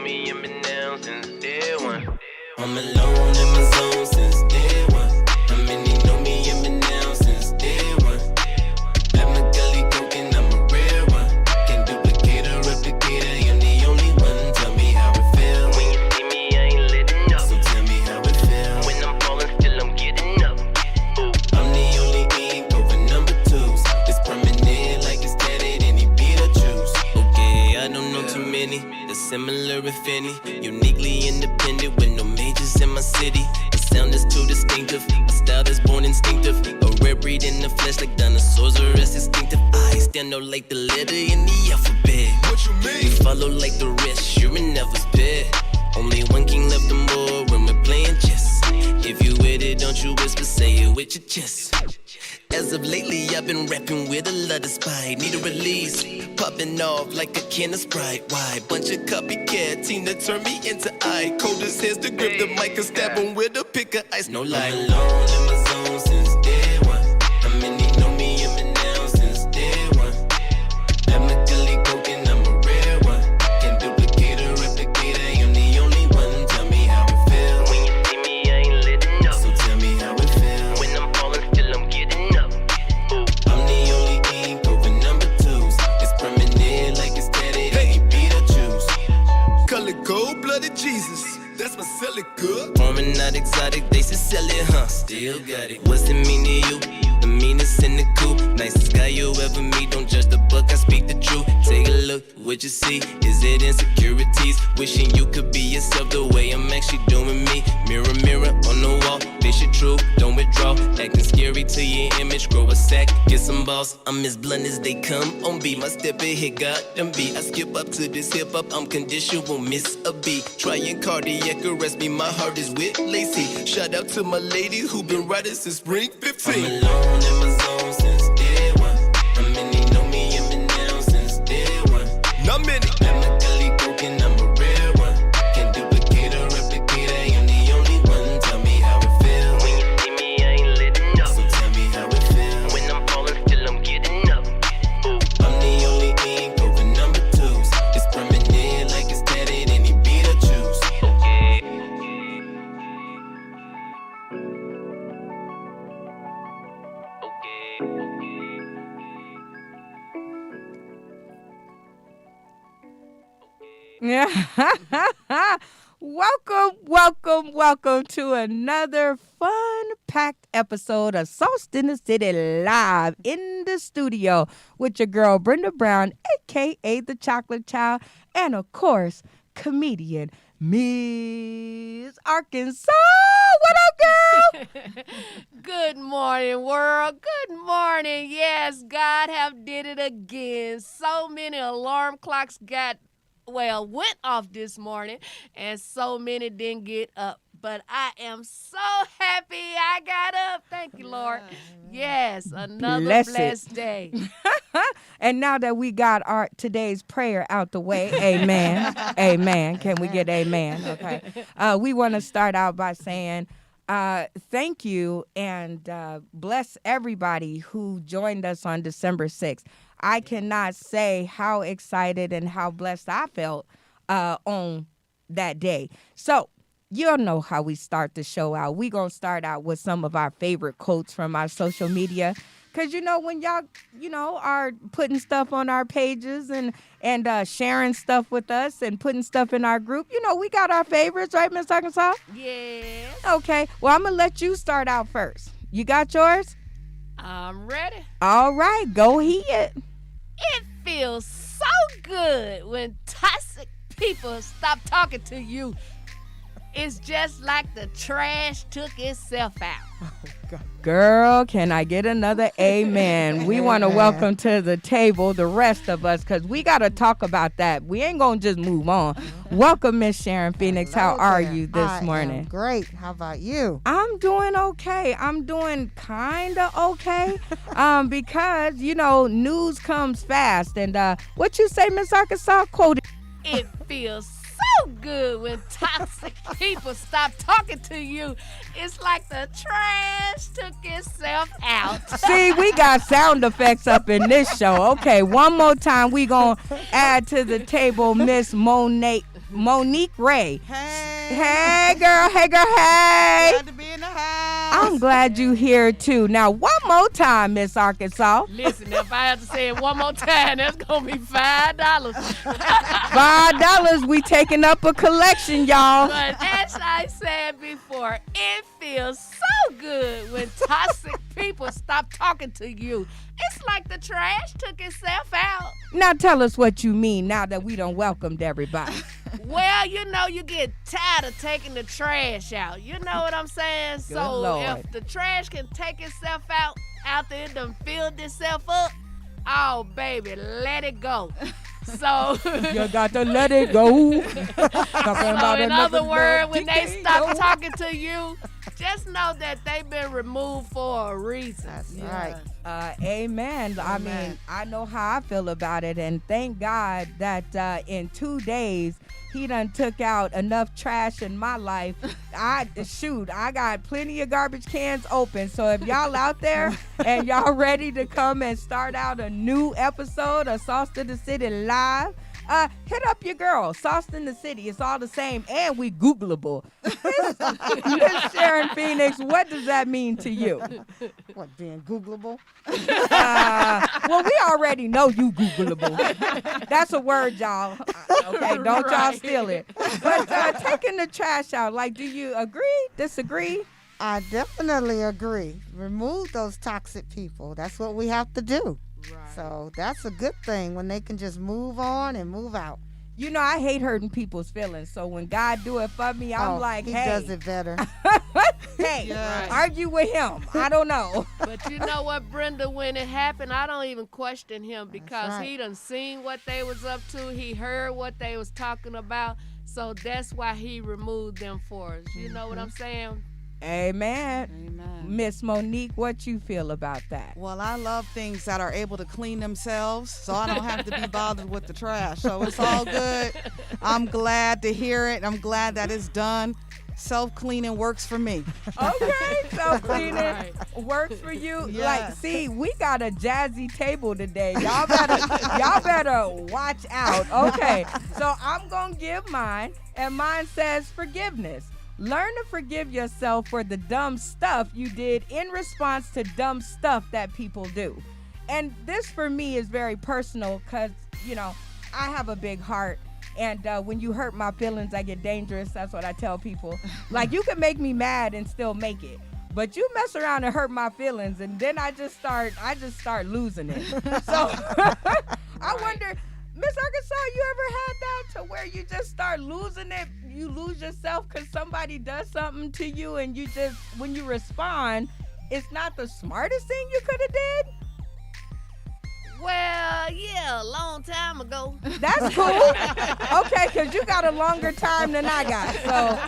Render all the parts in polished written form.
me and been down since day one. I'm alone in my zone since day one. How many know me and been down since day one? At my gully coking, I'm a rare one. Can't duplicate or replicate, I am the only one. Tell me how it feels. When you see me, I ain't letting up. So tell me how it feels. When I'm falling, still I'm getting up. Ooh. I'm the only ink over number twos. It's permanent like it's tatted any beat I choose. Okay, I don't know too many. They're similar if any. Uniquely independent with no majors in my city. The sound is too distinctive. A style that's born instinctive. A rare breed in the flesh like dinosaurs or as instinctive. I stand out like the letter in the alphabet. What you mean? You follow like the rest, you're in never's bed. Only one king left the more when we're playing chess. If you with it, don't you whisper, say it with your chest. As of lately, I've been rapping with a lot of spite. Need a release, popping off like a can of Sprite. Why? Bunch of copycat team that turn me into I. Cold as his to grip the mic and stab him with a pick of ice. No lie. I'm alone in my zone since day one. How many know me and been down since day one? At my gully coking, I'm a rare one. Can't duplicate or replicate, I am the only one. Tell me how it feels. When you see me, I ain't letting up. So tell me how it feels. When I'm falling, still I'm getting up. Ooh. I'm the only ink over number twos. It's permanent like it's tatted any beat I choose. Color gold-blooded Jesus. That's my sell it good. Foreign, not exotic, they should sell it, huh? Still got it. What's it mean to you? The meanest in the coop. Nicest guy you ever meet. Don't judge the book, I speak the truth. Take a look, what you see? Is it insecurities? Wishing you could be yourself the way I'm actually doing me. Mirror, mirror on the wall. This shit true, don't withdraw. Acting scary to your image. Grow a sack, get some balls. I'm as blunt as they come on beat. My step ahead, got them beat. I skip up to this hip hop, I'm conditioned, won't miss a beat. Trying cardiac arrest me, my heart is with Lacey. Shout out to my lady who been riding since spring 15. I'm alone in my zone since day one. How many know me and been down since day one? Not many. At my gully coking, I'm a rare one. Can't duplicate or replicate, I am the only one. Tell me how it feels. When you see me, I ain't letting up. So tell me how it feels. When I'm falling, still I'm getting up. Ooh. I'm the only ink over number twos. It's permanent like it's tatted any beat I choose. Okay. Yeah. Welcome to another fun-packed episode of Sauce in the City live in the studio with your girl Brenda Brown, a.k.a. The Chocolate Child, and of course, comedian Miss Arkansas. What up, girl? Good morning, world. Good morning. Yes, God have did it again. So many alarm clocks went off this morning, and so many didn't get up. But I am so happy I got up. Thank you, Lord. Yes, another blessed day. And now that we got our today's prayer out the way, amen, amen. Can we get amen? Okay. We want to start out by saying thank you and bless everybody who joined us on December 6th. I cannot say how excited and how blessed I felt on that day. So you'll know how we start the show out. We're going to start out with some of our favorite quotes from our social media. Because, when y'all, are putting stuff on our pages and sharing stuff with us and putting stuff in our group, we got our favorites, right, Miss Arkansas? Yes. Okay. Well, I'm going to let you start out first. You got yours? I'm ready. All right. Go ahead. It feels so good when toxic people stop talking to you. It's just like the trash took itself out. Girl, can I get another amen? We want to welcome to the table the rest of us because we got to talk about that. We ain't going to just move on. Welcome, Miss Sharon Phoenix. How are you this morning? Am great. How about you? I'm doing okay. I'm doing kind of okay because, news comes fast. And what you say, Miss Arkansas? Quote it. It feels so good when toxic people stop talking to you. It's like the trash took itself out. See, we got sound effects up in this show. Okay, one more time. We going to add to the table Miss Monet Monique Ray. Hey. Hey, girl. Hey. Glad to be in the house. I'm glad you here, too. Now, one more time, Miss Arkansas. Listen, if I have to say it one more time, that's going to be $5. $5. We taking up a collection, y'all. But as I said before, it feels so good when toxic people stop talking to you. It's like the trash took itself out. Now tell us what you mean now that we done welcomed everybody. Well, you know, you get tired of taking the trash out. You know what I'm saying? Good So Lord. if the trash can take itself out after it done filled itself up, oh, baby, let it go. So You got to let it go. So in other words, when they stop talking to you, just know that they've been removed for a reason. That's right. Amen. I mean, I know how I feel about it, and thank God that in 2 days he done took out enough trash in my life. I got plenty of garbage cans open. So if y'all out there and y'all ready to come and start out a new episode of Sauce to the City Live, hit up your girl, Sauce in the City. It's all the same, and we Googleable. Miss Sharon Phoenix, what does that mean to you? What, being Googleable? Well, we already know you Googleable. That's a word, y'all. Okay, don't y'all steal it. But taking the trash out, like, do you agree, disagree? I definitely agree. Remove those toxic people. That's what we have to do. Right. So that's a good thing when they can just move on and move out. You know, I hate hurting people's feelings. So when God do it for me, I'm like, he hey. does it better. Hey, Yes. argue with him. I don't know. But you know what, Brenda, when it happened, I don't even question him because right. he done seen what they was up to. He heard what they was talking about. So that's why he removed them for us. You know what I'm saying? Amen. Amen. Miss Monique, what you feel about that? Well, I love things that are able to clean themselves, so I don't have to be bothered with the trash. So it's all good. I'm glad to hear it. I'm glad that it's done. Self-cleaning works for me. Okay, self-cleaning works for you. Yes. Like, see, we got a jazzy table today. Y'all better watch out. Okay, so I'm gonna give mine, and mine says forgiveness. Learn to forgive yourself for the dumb stuff you did in response to dumb stuff that people do. And this for me is very personal because, you know, I have a big heart. And when you hurt my feelings, I get dangerous. That's what I tell people. Like, you can make me mad and still make it. But you mess around and hurt my feelings, and then I just start losing it. So I wonder, Miss Arkansas, you ever had that to where you just start losing it? You lose yourself because somebody does something to you, and you just, when you respond, it's not the smartest thing you could have did? Well, yeah, a long time ago. That's cool. Okay, because you got a longer time than I got. So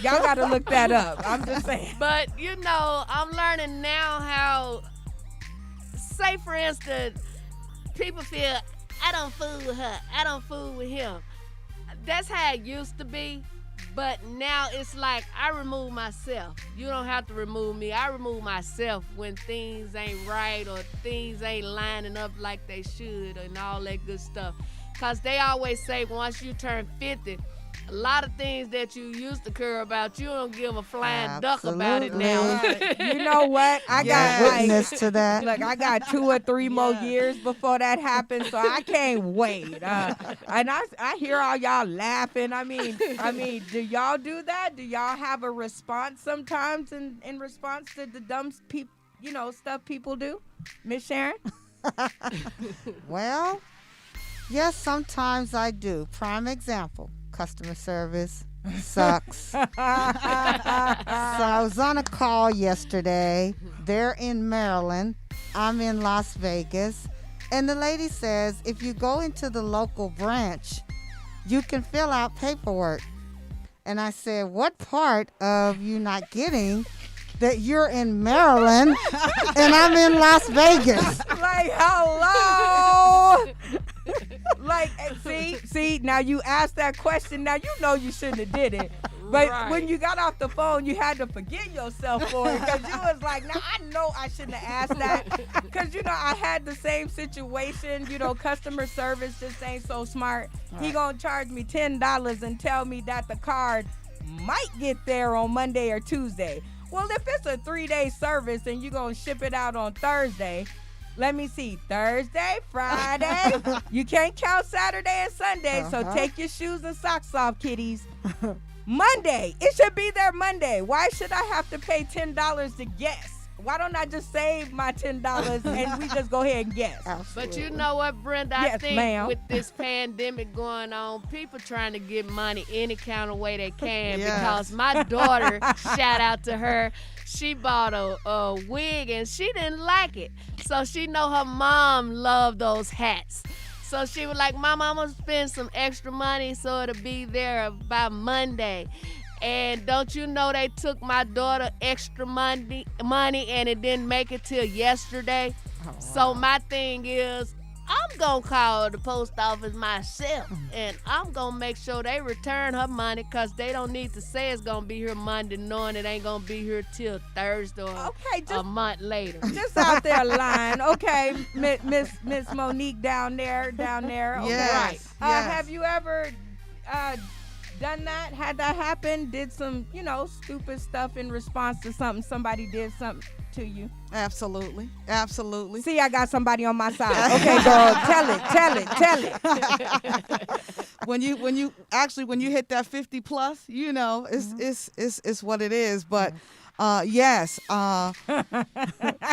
y'all got to look that up. I'm just saying. But, you know, I'm learning now how, say, for instance, people feel, I don't fool with her, I don't fool with him. That's how it used to be. But now it's like I remove myself. You don't have to remove me. I remove myself when things ain't right or things ain't lining up like they should and all that good stuff. Because they always say once you turn 50, a lot of things that you used to care about, you don't give a flying duck about it now. You know what? I got Witness to that. Look, I got 2 or 3 more years before that happens, so I can't wait. And I hear all y'all laughing. I mean, do y'all do that? Do y'all have a response sometimes in response to the dumb stuff people do? Miss Sharon? Well, yes, sometimes I do. Prime example. Customer service sucks. So I was on a call yesterday. They're in Maryland. I'm in Las Vegas. And the lady says, if you go into the local branch, you can fill out paperwork. And I said, what part of you not getting that you're in Maryland and I'm in Las Vegas? Like, hello? Like, see, now you asked that question. Now you know you shouldn't have did it. But Right. when you got off the phone, you had to forgive yourself for it because you was like, now I know I shouldn't have asked that because, I had the same situation. Customer service just ain't so smart. He gonna charge me $10 and tell me that the card might get there on Monday or Tuesday. Well, if it's a 3-day service and you gonna ship it out on Thursday, let me see, Thursday, Friday. You can't count Saturday and Sunday, so take your shoes and socks off, kiddies. Monday, it should be there Monday. Why should I have to pay $10 to guess? Why don't I just save my $10 and we just go ahead and guess? But you know what, Brenda? I Yes, think ma'am. with this pandemic going on, people trying to get money any kind of way they can. Yes. Because my daughter, shout out to her, she bought a wig and she didn't like it. So she know her mom loved those hats. So she was like, Mama, I'm going to spend some extra money so it'll be there by Monday. And don't you know they took my daughter extra money and it didn't make it till yesterday? Oh, wow. So my thing is, I'm going to call the post office myself and I'm going to make sure they return her money because they don't need to say it's going to be here Monday knowing it ain't going to be here till Thursday or Okay, a month later. just out there lying. Okay, Miss Monique down there. Okay. Yes, Right. yes. Have you ever done that? Had that happen? Did some, stupid stuff in response to something somebody did something to you? Absolutely. See, I got somebody on my side. Okay, girl, tell it. When you hit that 50 plus, it's what it is. But yes,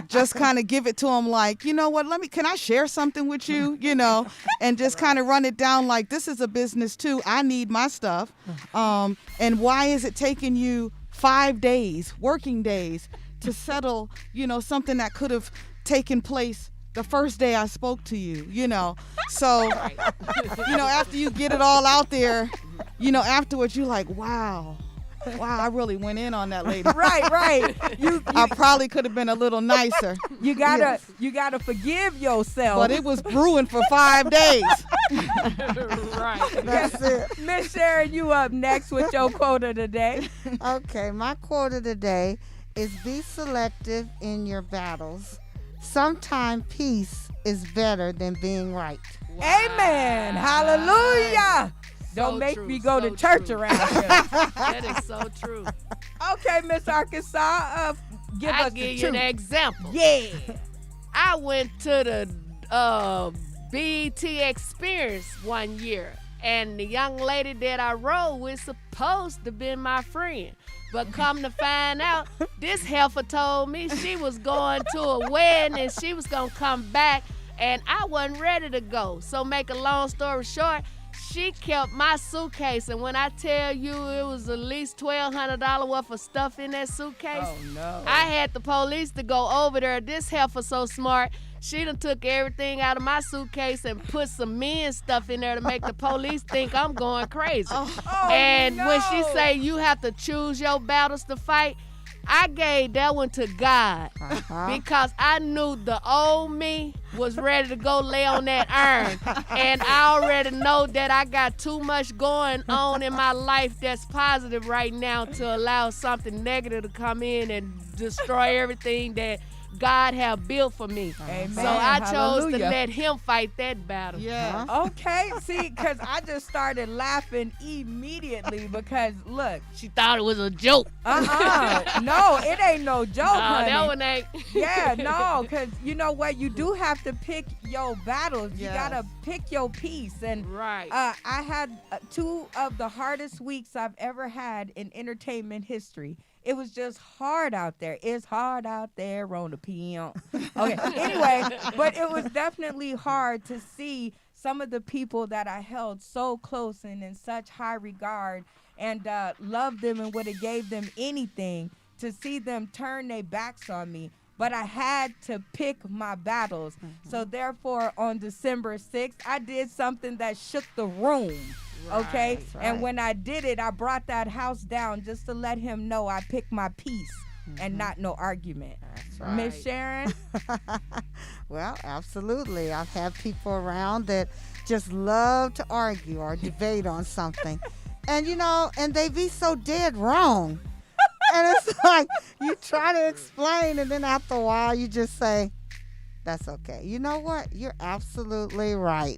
just kind of give it to them like, you know what? Can I share something with you? And just kind of run it down like this is a business too. I need my stuff. And why is it taking you 5 days, working days, to settle, something that could have taken place the first day I spoke to you, So, after you get it all out there, afterwards you're like, wow, I really went in on that lady. Right. I probably could have been a little nicer. You gotta forgive yourself. But it was brewing for 5 days. Right. That's it. Miss Sharon, you up next with your quote today. Okay, my quote of the day is be selective in your battles. Sometimes peace is better than being right. Amen. Hallelujah. Don't make true, me go so to church true. around here. That is so true. Okay, Miss Arkansas, give I'll us give the you truth. an example. Yeah. I went to the BET experience one year, and the young lady that I rode with supposed to be my friend. But come to find out, this heifer told me she was going to a wedding and she was going to come back, and I wasn't ready to go. So make a long story short, she kept my suitcase, and when I tell you it was at least $1,200 worth of stuff in that suitcase, Oh, no. I had the police to go over there. This heifer so smart, she done took everything out of my suitcase and put some men's stuff in there to make the police think I'm going crazy. And when she no. say you have to choose your battles to fight, I gave that one to God because I knew the old me was ready to go lay on that iron. And I already know that I got too much going on in my life that's positive right now to allow something negative to come in and destroy everything that God have built for me. Amen. So I chose to Hallelujah. let him fight that battle. Yeah. Okay, see, because I just started laughing immediately because, look, She thought it was a joke. no, it ain't no joke, honey. That one ain't. Yeah, no, because you know what? You do have to pick your battles. You Yes. got to pick your piece. And Right. I had two of the hardest weeks I've ever had in entertainment history. It was just hard out there. It's hard out there on the PM. Okay, anyway, but it was definitely hard to see some of the people that I held so close and in such high regard and loved them and would have gave them anything to see them turn their backs on me. But I had to pick my battles. So therefore, on December 6th, I did something that shook the room. Okay? Right. And when I did it, I brought that house down just to let him know I picked my peace and not no argument. That's right. Miss Sharon? Well, absolutely. I've had people around that just love to argue or debate on something. And and they be so dead wrong. And it's like you try to explain, and then after a while you just say, that's okay. You know what? You're absolutely right.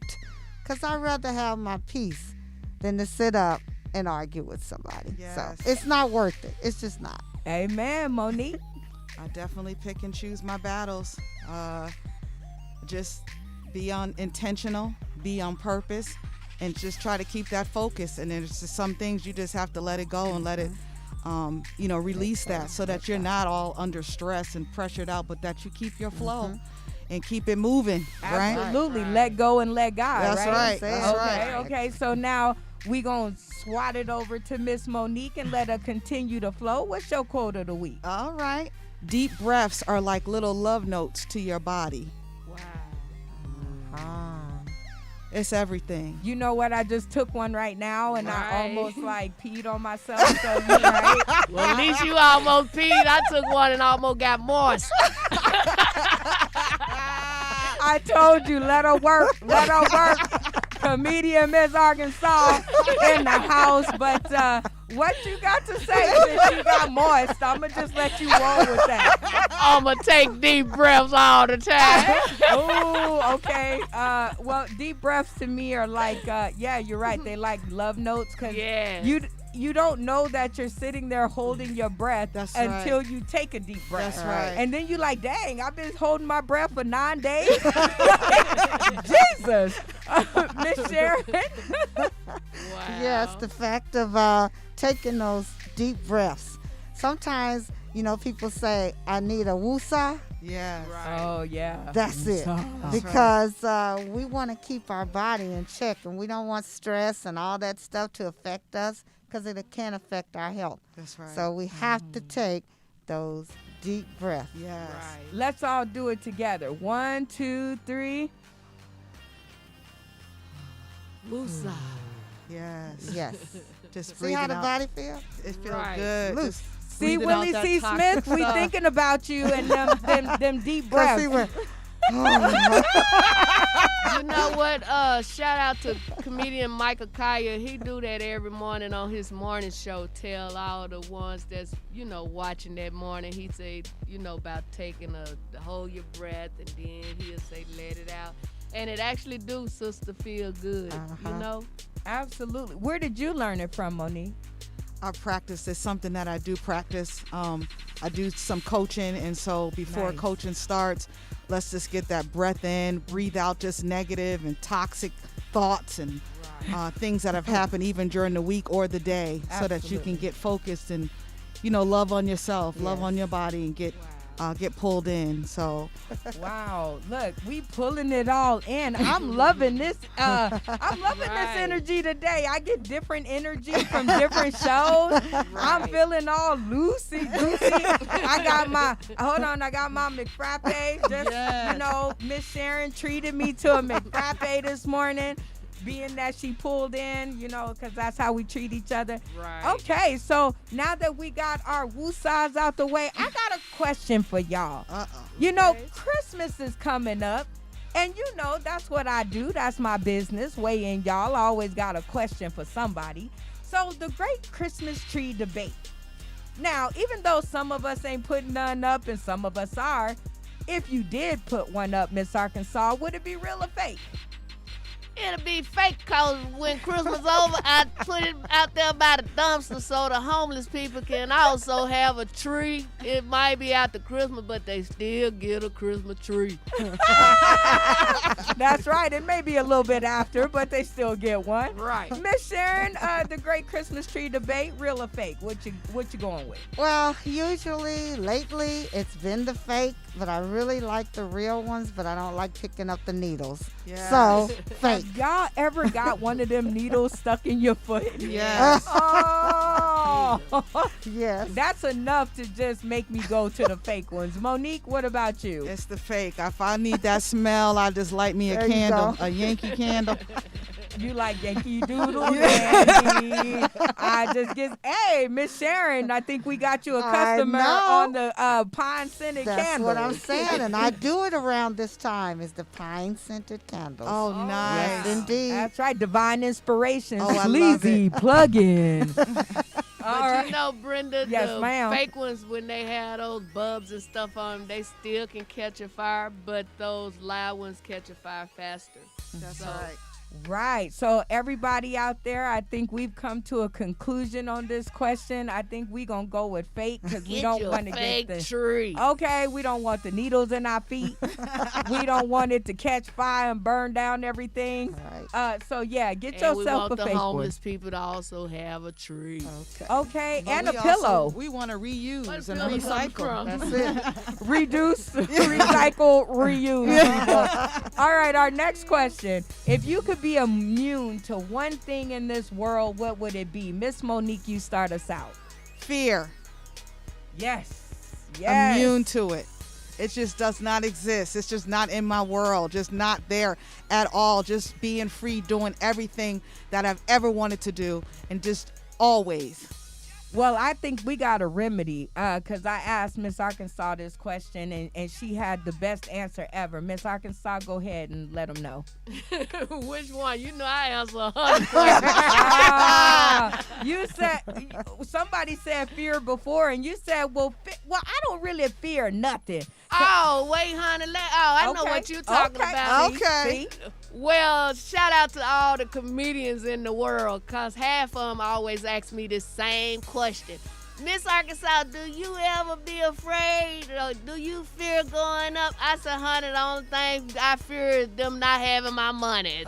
Because I'd rather have my peace than to sit up and argue with somebody. Yes. So it's not worth it. It's just not. Amen, Monique. I definitely pick and choose my battles. Just be intentional, be on purpose, and just try to keep that focus. And there's just some things you just have to let it go and let it, release that, so that you're not all under stress and pressured out, but that you keep your flow and keep it moving. Right? Absolutely. Let go and let God. That's right. That's Okay. right. Okay. So now we gonna swat it over to Miss Monique and let her continue to flow. What's your quote of the week? All right. Deep breaths are like little love notes to your body. Wow. It's everything. You know what? I just took one right now, and I Right. almost peed on myself. So you're right. Well, at least you almost peed. I took one and almost got moist. I told you, let her work. Let her work. Comedian Miss Arkansas in the house. But what you got to say since you got moist? I'm going to just let you roll with that. I'm going to take deep breaths all the time. Ooh, okay. Well, deep breaths to me are like, yeah, you're right. They like love notes because Yes. you don't know that you're sitting there holding your breath That's until right. you take a deep breath. That's right. And then you like, dang, I've been holding my breath for 9 days. Jesus. Miss Sharon. Wow. Yes, the fact of taking those deep breaths. Sometimes, people say, I need a woosah. Yes. Right. Oh, yeah. That's it. Because we want to keep our body in check, and we don't want stress and all that stuff to affect us, because it can affect our health. That's right. So we have to take those deep breaths. Yes. Right. Let's all do it together. 1, 2, 3. Woosah. Yes. Yes. Just See breathing how the out. body feels? It feels Right. good. Loose. Just See, breathing out Willie that C. toxic Smith, we stuff. thinking about you and them deep 'Cause breaths. see, we're- You know what? Shout out to comedian Michael Kaya. He do that every morning on his morning show. Tell all the ones that's watching that morning. He say about taking hold your breath, and then he'll say let it out, and it actually do, sister, feel good. Absolutely. Where did you learn it from, Monique? I practice. It's something that I do practice. I do some coaching, and so before Nice. coaching starts, let's just get that breath in, breathe out just negative and toxic thoughts and things that have happened even during the week or the day, so that you can Absolutely. get focused and love on yourself, love Yes. on your body, and get pulled in. So Wow, look, we pulling it all in. I'm loving this. I'm loving this Right. energy today. I get different energy from different shows. I'm feeling all loosey goosey. I got my McFrappe. Just Yes. Miss Sharon treated me to a McFrappe this morning, being that she pulled in, because that's how we treat each other. Right. Okay, so now that we got our woosahs out the way, I got a question for y'all. Christmas is coming up, and that's what I do. That's my business. Weigh in, y'all. I always got a question for somebody. So the great Christmas tree debate. Now, even though some of us ain't putting none up and some of us are, if you did put one up, Miss Arkansas, would it be real or fake? It'll be fake, cause when Christmas over, I put it out there by the dumpster so the homeless people can also have a tree. It might be after Christmas, but they still get a Christmas tree. That's right. It may be a little bit after, but they still get one. Right. Miss Sharon, the great Christmas tree debate, real or fake? What you going with? Well, usually, lately, it's been the fake, but I really like the real ones, but I don't like picking up the needles. Yes. So, fake. Y'all ever got one of them needles stuck in your foot? Yes. Oh, Yes. that's enough to just make me go to the fake ones. Monique, what about you? It's the fake. If I need that smell, I just light me a There you candle, go. a Yankee candle. You like Yankee Doodle Dandy. I just get, hey, Miss Sharon, I think we got you a customer on the pine scented That's candles. what I'm saying, and I do it around this time. Is the pine scented candles? Oh, nice. Yes, indeed. That's right, divine inspiration. Oh, I love Sleazy plug-in. But you know, Brenda, Yes, the ma'am. fake ones, when they have those bulbs and stuff on them, they still can catch a fire, but those loud ones catch a fire faster. That's So, right. Right. So everybody out there, I think we've come to a conclusion on this question. I think we're going to go with fake because we Get don't your want to fake get the... tree. Okay, we don't want the needles in our feet. We don't want it to catch fire and burn down everything. Right. So yeah, get And we yourself want a the fake one. homeless people to also have a tree. Okay, But and a we pillow. Also, we want to reuse Where the and pillow come recycle. from? That's it. Reduce, recycle, reuse. people. All right, our next question. If you could be immune to one thing in this world, what would it be? Miss Monique, you start us out. Fear. Yes. Yes. Immune to it. It just does not exist. It's just not in my world. Just not there at all. Just being free, doing everything that I've ever wanted to do, and just always. Well, I think we got a remedy because I asked Miss Arkansas this question and she had the best answer ever. Miss Arkansas, go ahead and let them know. Which one? You know I answer 100 questions. You said, somebody said fear before and you said, well, I don't really fear nothing. Oh, wait, honey. I know Okay, what you're talking about. Okay. See? Well, shout out to all the comedians in the world, because half of them always ask me the same question. Miss Arkansas, do you ever be afraid? Or do you fear going up? I said, honey, the only thing I fear is them not having my money.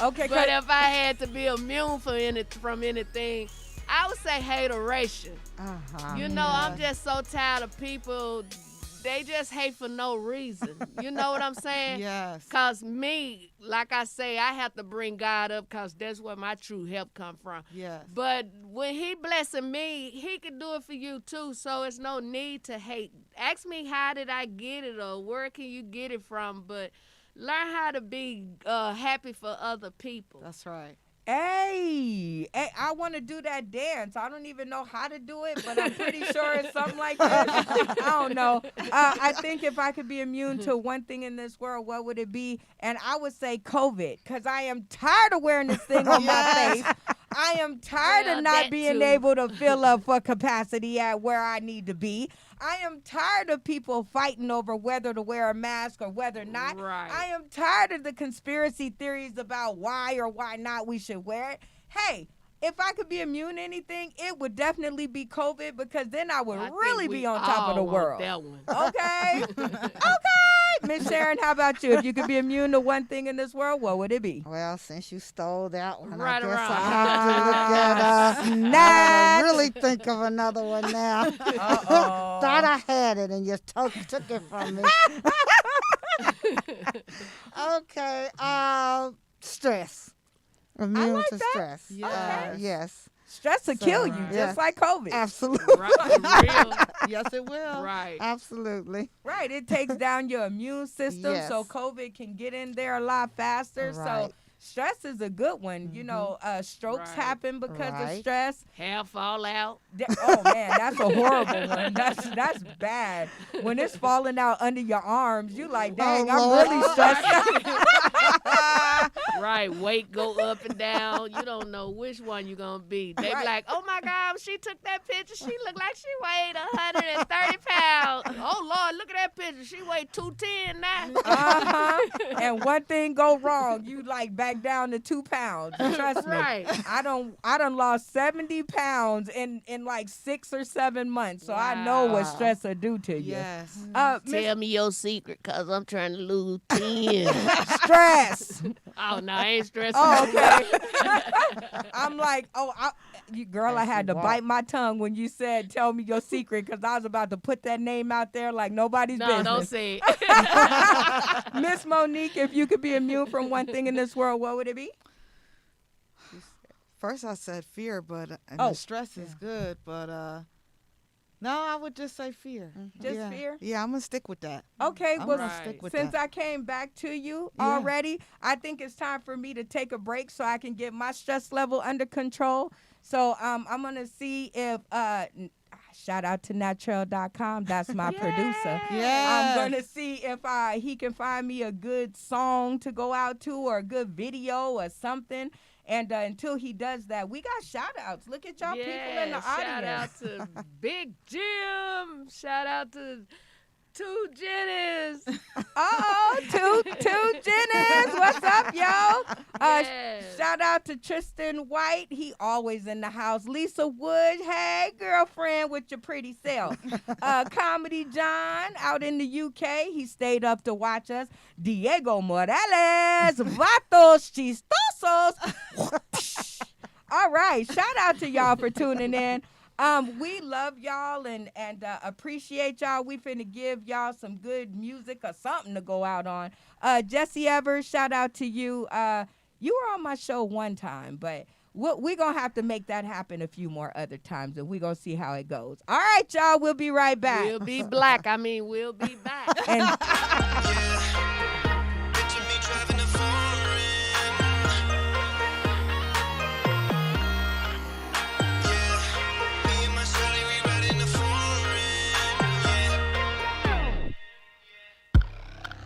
Okay. But if I had to be immune from anything, I would say hateration. You know, I'm just so tired of people. They just hate for no reason. You know what I'm saying? Yes. Because me, like I say, I have to bring God up because that's where my true help come from. Yes. But when he blessing me, he can do it for you too. So it's no need to hate. Ask me how did I get it or where can you get it from. But learn how to be happy for other people. That's right. Hey, I want to do that dance. I don't even know how to do it, but I'm pretty sure it's something like that. I don't know. I think if I could be immune to one thing in this world, what would it be? And I would say COVID, because I am tired of wearing this thing on my face. I am tired of not being able to fill up for capacity at where I need to be. I am tired of people fighting over whether to wear a mask or whether not. Right. I am tired of the conspiracy theories about why or why not we should wear it. Hey, if I could be immune to anything, it would definitely be COVID, because then I would really be on top of the world. That one. Okay. Okay. Miss Sharon, how about you? If you could be immune to one thing in this world, what would it be? Well, since you stole that one, Right I guess around. I have to look at I really think of another one now. Thought I had it and you took it from me. Okay. Stress. Immune like to that. stress. Yes. Yes. Stress will kill you, yes. just like COVID. Absolutely. Right. Real. Yes, it will. Right. Absolutely. Right. It takes down your immune system, Yes. so COVID can get in there a lot faster. Right. So stress is a good one. You know, strokes Right. happen because of Right. stress. Hair fall out. Oh man, that's a horrible one. That's bad. When it's falling out under your arms, you like, dang, I'm Lord. really stressed out. Right, weight go up and down. You don't know which one you gonna be. They be Right. like, oh my God, she took that picture. She looked like she weighed 130 pounds. Oh Lord, look at that picture. She weighed 210 now. And one thing go wrong, you like back down to 2 pounds. Trust me. Right. I done lost 70 pounds in like 6 or 7 months. So I know what stress will do to you. Yes. Miss Tell me your secret, cause I'm trying to lose 10. Stress. Oh no, I ain't stressing. Oh, okay. I'm like, girl, I had to bite my tongue when you said, tell me your secret, because I was about to put that name out there like nobody's No, business. don't say it. Miss Monique, if you could be immune from one thing in this world, what would it be? First I said fear, but and Oh, the stress is good, but No, I would just say fear. Just Yeah. fear? Yeah, I'm gonna stick with that. Okay, I'm well, gonna stick with since that. I came back to you Yeah. already, I think it's time for me to take a break so I can get my stress level under control. So I'm gonna see if shout out to Natural.com. That's my producer. Yeah. I'm gonna see if he can find me a good song to go out to or a good video or something. And until he does that, we got shout outs. Look at y'all people in the audience. Shout out to Big Jim. Shout out to Two Jennies. Oh, two Jennings. What's up, yo? Yes. Shout out to Tristan White. He always in the house. Lisa Wood. Hey, girlfriend with your pretty self. Comedy John out in the UK. He stayed up to watch us. Diego Morales. Vatos chistosos. All right. Shout out to y'all for tuning in. We love y'all and appreciate y'all. We finna give y'all some good music or something to go out on. Jesse Evers, shout out to you. You were on my show one time, but we're going to have to make that happen a few more other times, and we're going to see how it goes. All right, y'all, we'll be right back. We'll be black. We'll be back. And Picture me driving a foreign. Yeah, me and my shawty, we riding a foreign. Yeah.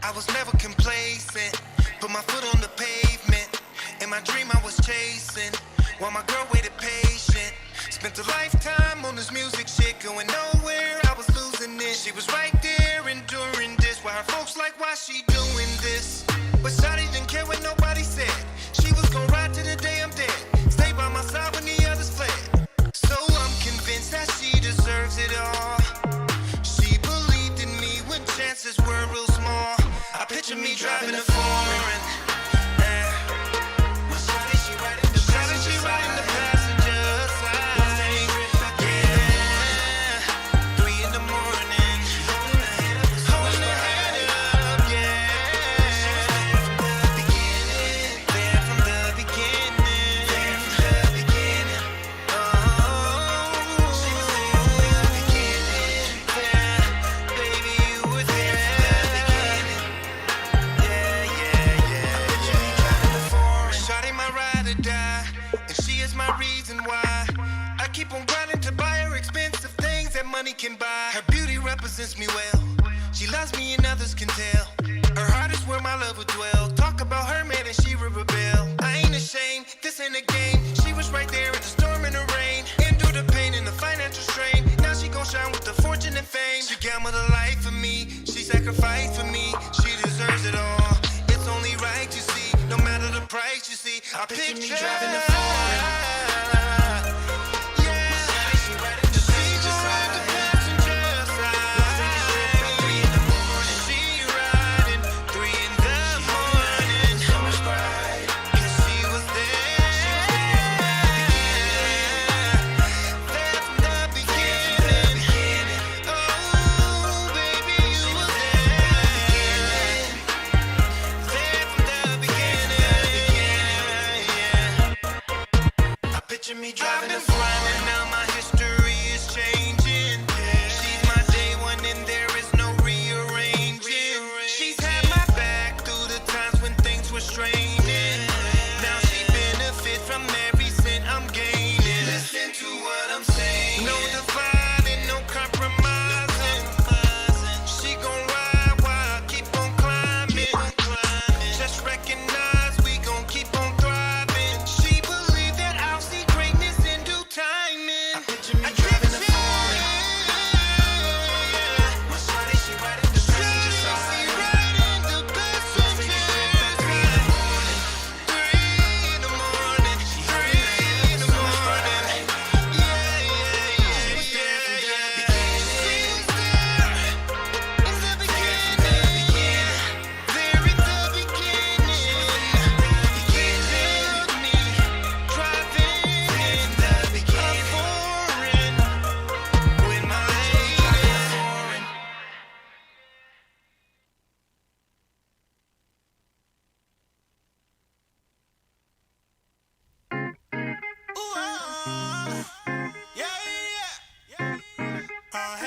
I was never complacent. Put my foot on the pavement. In my dream I was chasing, while my girl waited patient. Spent a lifetime on this music shit, going nowhere, I was losing it. She was right there enduring this, while her folks like, why she doing this? But Shawty didn't care what nobody said. She was gonna ride to the day I'm dead, stay by my side when the others fled. So I'm convinced that she deserves it all. She believed in me when chances were real small. I picture me driving a foreign. Can buy. Her beauty represents me well. She loves me and others can tell. Her heart is where my love would dwell. Talk about her man and she would rebel. I ain't ashamed, this ain't a game. She was right there in the storm and the rain. Endure the pain and the financial strain. Now she gon' shine with the fortune and fame. She gambled her life for me. She sacrificed for me. She deserves it all. It's only right, you see. No matter the price, you see. I picture me driving a foreign. Me driving a flying, now my history is changing. She's my day one and there is no rearranging. She's had my back through the times when things were straining. Now she benefits from every cent I'm gaining. Listen to what I'm saying. No dividing, no compromising. She gon' ride while I keep on climbing. Just recognize we gon' keep on thriving. She believe that I'll see greatness in due timing. I picture me driving a foreign. My shawty, she riding the passenger side. She riding the passenger side. 3 in the morning. 3 in the morning. Yeah, yeah, yeah. She was there from the beginning. She was there in the beginning. There in the beginning. He took me driving in the beginning. A foreign with my lady. Foreign. Ooh, yeah, yeah, yeah.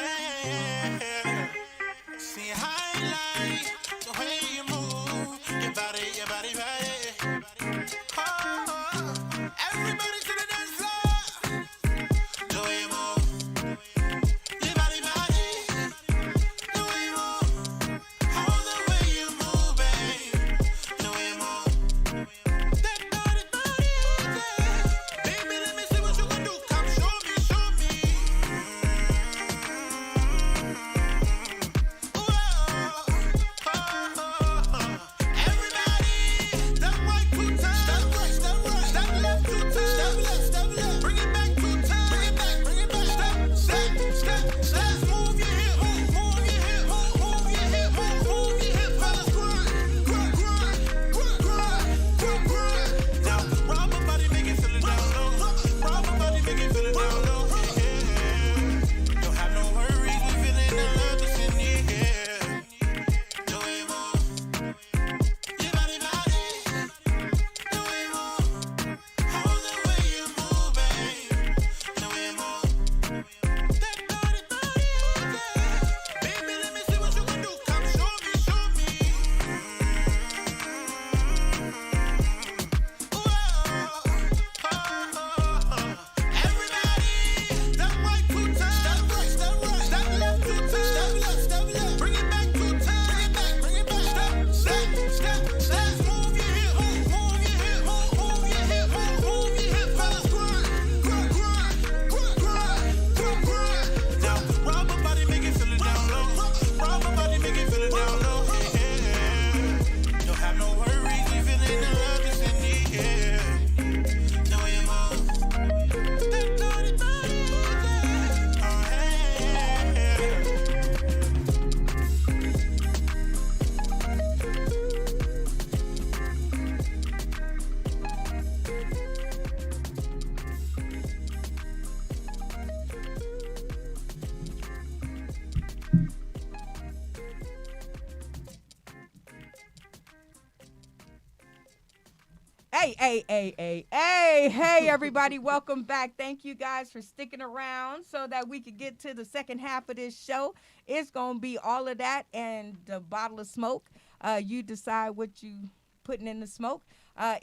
Hey, everybody, welcome back. Thank you guys for sticking around so that we could get to the second half of this show. It's going to be all of that and a bottle of smoke. You decide what you putting in the smoke.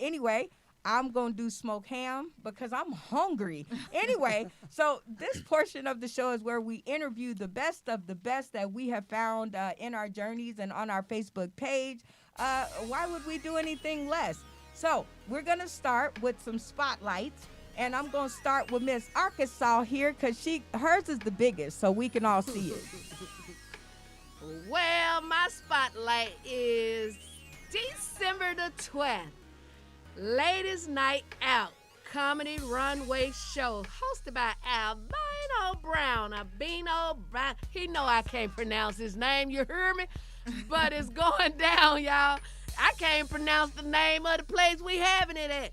Anyway, I'm going to do smoke ham because I'm hungry. Anyway, so this portion of the show is where we interview the best of the best that we have found in our journeys and on our Facebook page. Why would we do anything less? So we're going to start with some spotlights, and I'm going to start with Miss Arkansas here because hers is the biggest, so we can all see it. Well, my spotlight is December the 12th. Ladies Night Out Comedy Runway Show hosted by Albino Brown. He know I can't pronounce his name, you hear me? But it's going down, y'all. I can't pronounce the name of the place we having it at.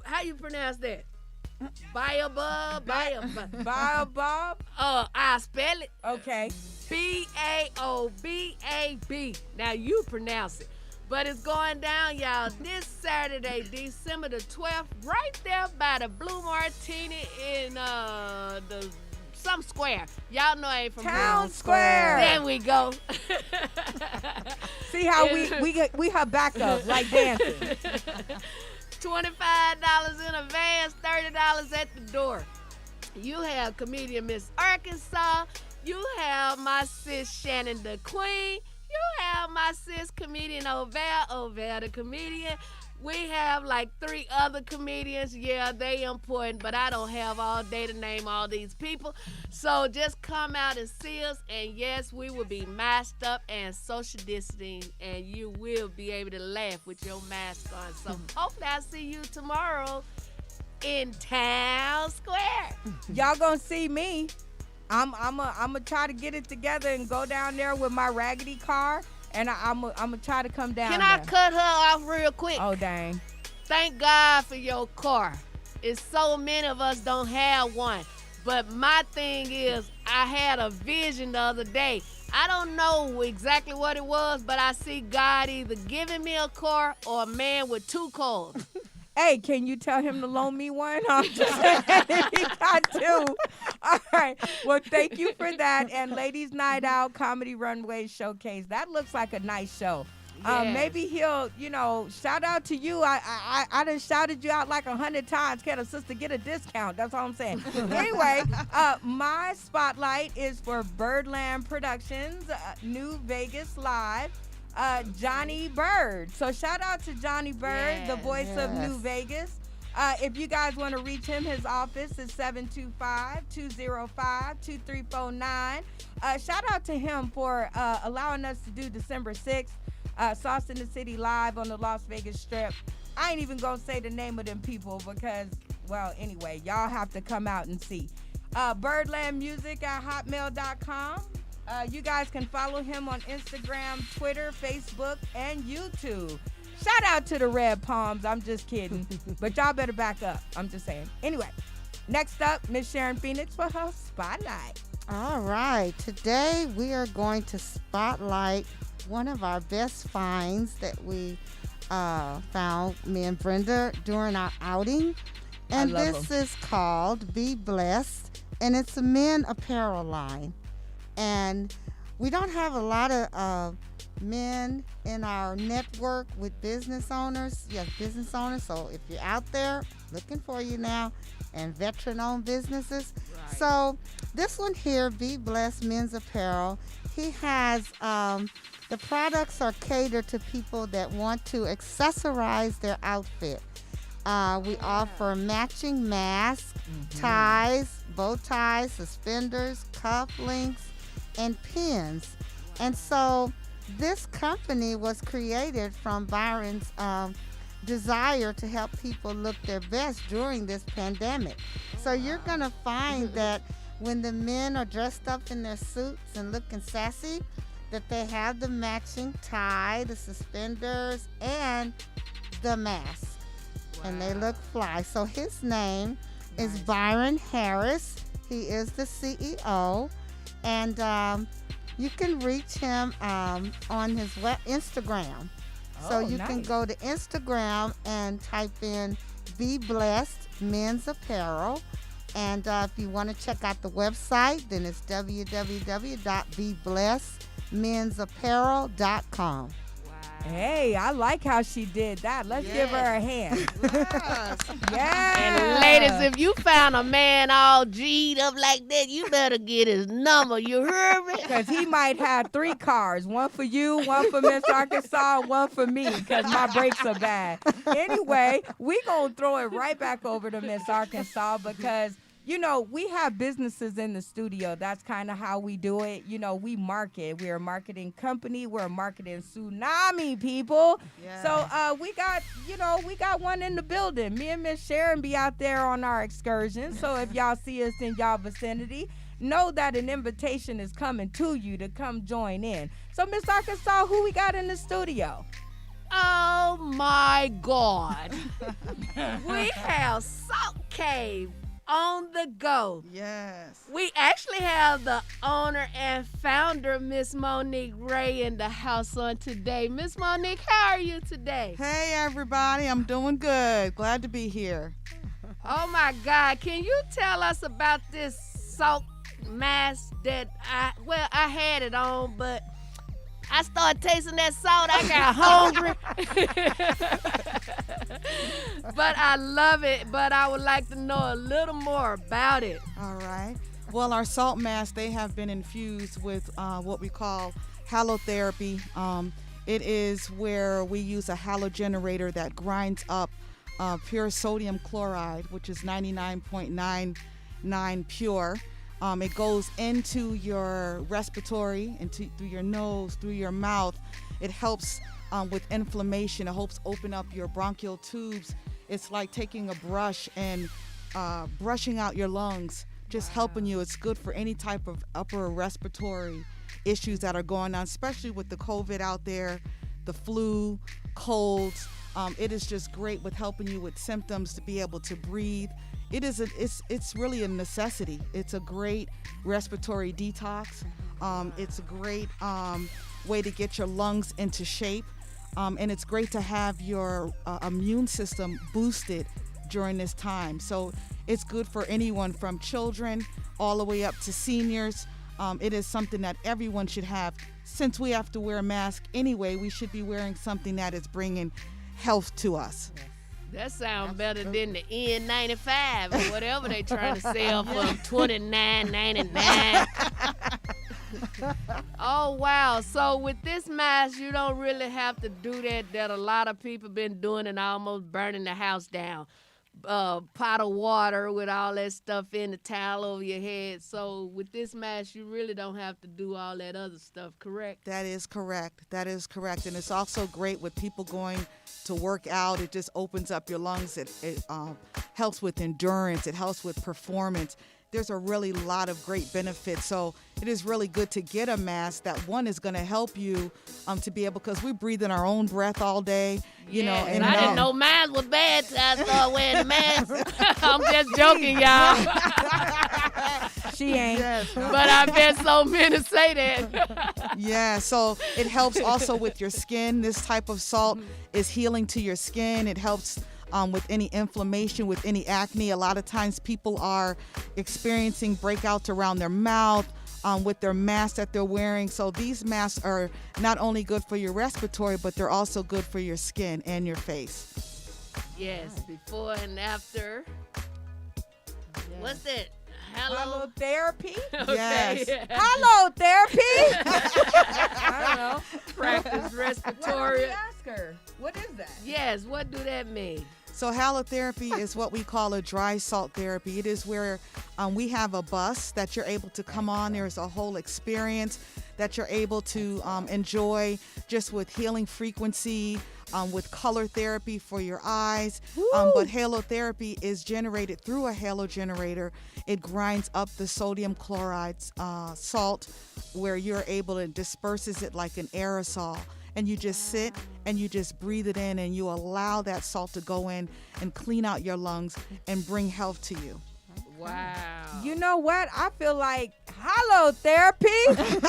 How you pronounce that? Baobab? Baobab? I spell it. Okay. Baobab. Now you pronounce it. But it's going down, y'all, this Saturday, December the 12th, right there by the Blue Martini in some square. Y'all know I ain't from Town Square. There we go. See how we her backup like dancing. $25 in advance, $30 at the door. You have comedian Miss Arkansas. You have my sis Shannon the Queen. You have my sis comedian Ovell the comedian. We have like 3 other comedians. Yeah, they important, but I don't have all day to name all these people. So just come out and see us. And yes, we will be masked up and social distancing, and you will be able to laugh with your mask on. So hopefully I'll see you tomorrow in Town Square. Y'all gonna see me. I'm gonna try to get it together and go down there with my raggedy car, and I'm gonna try to come down. Can there. I cut her off real quick? Oh dang! Thank God for your car. It's so many of us don't have one. But my thing is, I had a vision the other day. I don't know exactly what it was, but I see God either giving me a car or a man with 2 cars. Hey, can you tell him to loan me one? I'm just saying if he got 2. All right. Well, thank you for that. And Ladies Night Out Comedy Runway Showcase. That looks like a nice show. Yes. Maybe he'll, shout out to you. I done shouted you out like 100 times. Can a sister get a discount? That's all I'm saying. Anyway, my spotlight is for Birdland Productions, New Vegas Live. Johnny Bird. So shout out to Johnny Bird, the voice of New Vegas. If you guys want to reach him, his office is 725-205-2349. Shout out to him for allowing us to do December 6th, Sauce in the City live on the Las Vegas Strip. I ain't even going to say the name of them people because, well, anyway, y'all have to come out and see. birdlandmusic@hotmail.com. You guys can follow him on Instagram, Twitter, Facebook, and YouTube. Shout out to the Red Palms. I'm just kidding. But y'all better back up. I'm just saying. Anyway, next up, Miss Sharon Phoenix for her spotlight. All right. Today we are going to spotlight one of our best finds that we found, me and Brenda, during our outing. And this is called Be Blessed, and it's a men apparel line. And we don't have a lot of men in our network with business owners. Yes, business owners. So if you're out there, looking for you now, and veteran-owned businesses. Right. So this one here, Be Blessed Men's Apparel, he has, the products are catered to people that want to accessorize their outfit. We offer matching masks, ties, bow ties, suspenders, cufflinks, and pins. And so this company was created from Byron's desire to help people look their best during this pandemic. So you're going to find that when the men are dressed up in their suits and looking sassy, that they have the matching tie, the suspenders, and the mask. Wow. And they look fly. So his name is Byron Harris. He is the CEO. And you can reach him on his Instagram. So Oh, you can nice. go to Instagram and type in Be Blessed Men's Apparel. And if you want to check out the website, then it's www.beblessedmensapparel.com. Hey, I like how she did that. Let's give her a hand. Yes. Yeah. And ladies, if you found a man all G'd up like that, you better get his number. You heard me? Because he might have 3 cars, one for you, one for Miss Arkansas, and one for me, because my brakes are bad. Anyway, we going to throw it right back over to Miss Arkansas because, you know, we have businesses in the studio. That's kind of how we do it. You know, we market. We're a marketing company. We're a marketing tsunami, people. Yes. So we got one in the building. Me and Miss Sharon be out there on our excursions. So if y'all see us in y'all vicinity, know that an invitation is coming to you to come join in. So Miss Arkansas, who we got in the studio? Oh, my God. We have Salt Cave on the go. Yes. We actually have the owner and founder, Miss Monique Ray, in the house on today. Miss Monique, how are you today? Hey, everybody. I'm doing good. Glad to be here. Oh my God, can you tell us about this salt mask that I had it on, but I started tasting that salt, I got hungry. But I love it, but I would like to know a little more about it. All right. Well, our salt masks, they have been infused with what we call halotherapy. It is where we use a halogenerator that grinds up pure sodium chloride, which is 99.99 pure. It goes into your respiratory, through your nose, through your mouth. It helps with inflammation. It helps open up your bronchial tubes. It's like taking a brush and brushing out your lungs, just helping you. It's good for any type of upper respiratory issues that are going on, especially with the COVID out there, the flu, colds. It is just great with helping you with symptoms to be able to breathe. It's really a necessity. It's a great respiratory detox. It's a great way to get your lungs into shape. And it's great to have your immune system boosted during this time. So it's good for anyone from children all the way up to seniors. It is something that everyone should have. Since we have to wear a mask anyway, we should be wearing something that is bringing health to us. That sounds better than the N95 or whatever they trying to sell for $29.99. Oh, wow. So with this mask, you don't really have to do that a lot of people been doing and almost burning the house down. Pot of water with all that stuff in, the towel over your head. So with this mask, you really don't have to do all that other stuff, correct? That is correct. That is correct. And it's also great with people going to work out. It just opens up your lungs. It helps with endurance. It helps with performance. There's a really lot of great benefits. So it is really good to get a mask that one is going to help you to be able, because we breathe in our own breath all day, you know. And I didn't know mine was bad till I started wearing the mask. I'm just joking, y'all. She ain't. Yes. But I've been so many say that. Yeah, so it helps also with your skin. This type of salt is healing to your skin. It helps with any inflammation, with any acne. A lot of times people are experiencing breakouts around their mouth with their masks that they're wearing. So these masks are not only good for your respiratory, but they're also good for your skin and your face. Yes, before and after. What's that? Halotherapy? Yes. Halotherapy? I don't know. Practice respiratory. Ask her. What is that? Yes, what do that mean? So halotherapy is what we call a dry salt therapy. It is where we have a bus that you're able to come on. There's a whole experience that you're able to enjoy, just with healing frequency, with color therapy for your eyes. But halotherapy is generated through a halogenerator. It grinds up the sodium chloride salt, where you're able to disperses it like an aerosol. And you just sit and you just breathe it in, and you allow that salt to go in and clean out your lungs and bring health to you. Wow. You know what? I feel like Halotherapy?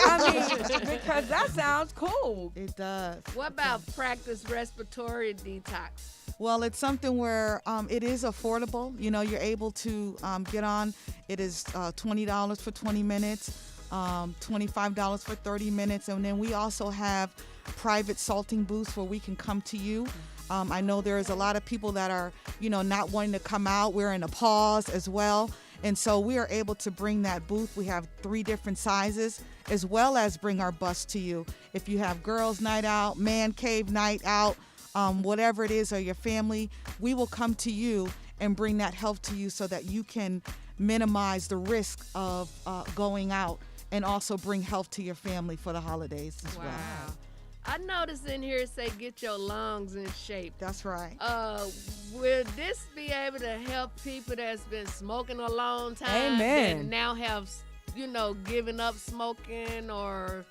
I mean, because that sounds cool. It does. What about practice respiratory detox? Well, it's something where it is affordable. You know, you're able to get on. It is $20 for 20 minutes, $25 for 30 minutes. And then we also have private salting booths where we can come to you. I know there's a lot of people that are, not wanting to come out. We're in a pause as well. And so we are able to bring that booth. We have 3 different sizes, as well as bring our bus to you. If you have girls' night out, man cave night out, whatever it is, or your family, we will come to you and bring that help to you so that you can minimize the risk of going out and also bring health to your family for the holidays as well. I noticed in here it say get your lungs in shape. That's right. Will this be able to help people that's been smoking a long time Amen. and now have, given up smoking, or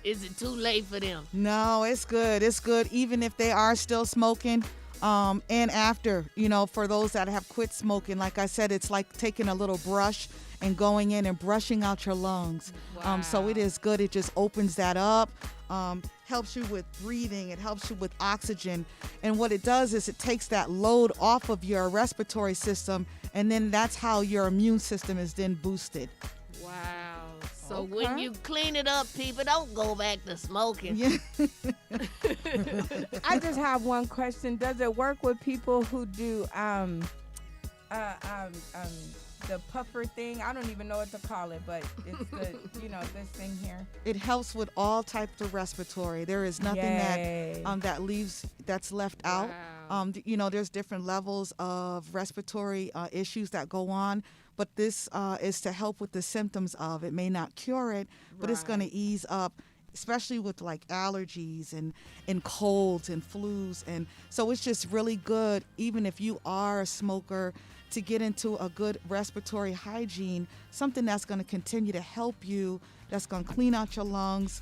is it too late for them? No, it's good. It's good even if they are still smoking. And after, for those that have quit smoking, like I said, it's like taking a little brush and going in and brushing out your lungs. Wow. So it is good. It just opens that up, helps you with breathing. It helps you with oxygen. And what it does is it takes that load off of your respiratory system, and then that's how your immune system is then boosted. Wow. So Okay. when you clean it up, people, don't go back to smoking. Yeah. I just have one question. Does it work with people who do the puffer thing? I don't even know what to call it, but it's the this thing here. It helps with all types of respiratory. There is nothing Yay. that's left out. Wow. There's different levels of respiratory issues that go on, but this is to help with the symptoms of. It may not cure it, but it's going to ease up, especially with like allergies and colds and flus. And so it's just really good, even if you are a smoker, to get into a good respiratory hygiene, something that's going to continue to help you, that's going to clean out your lungs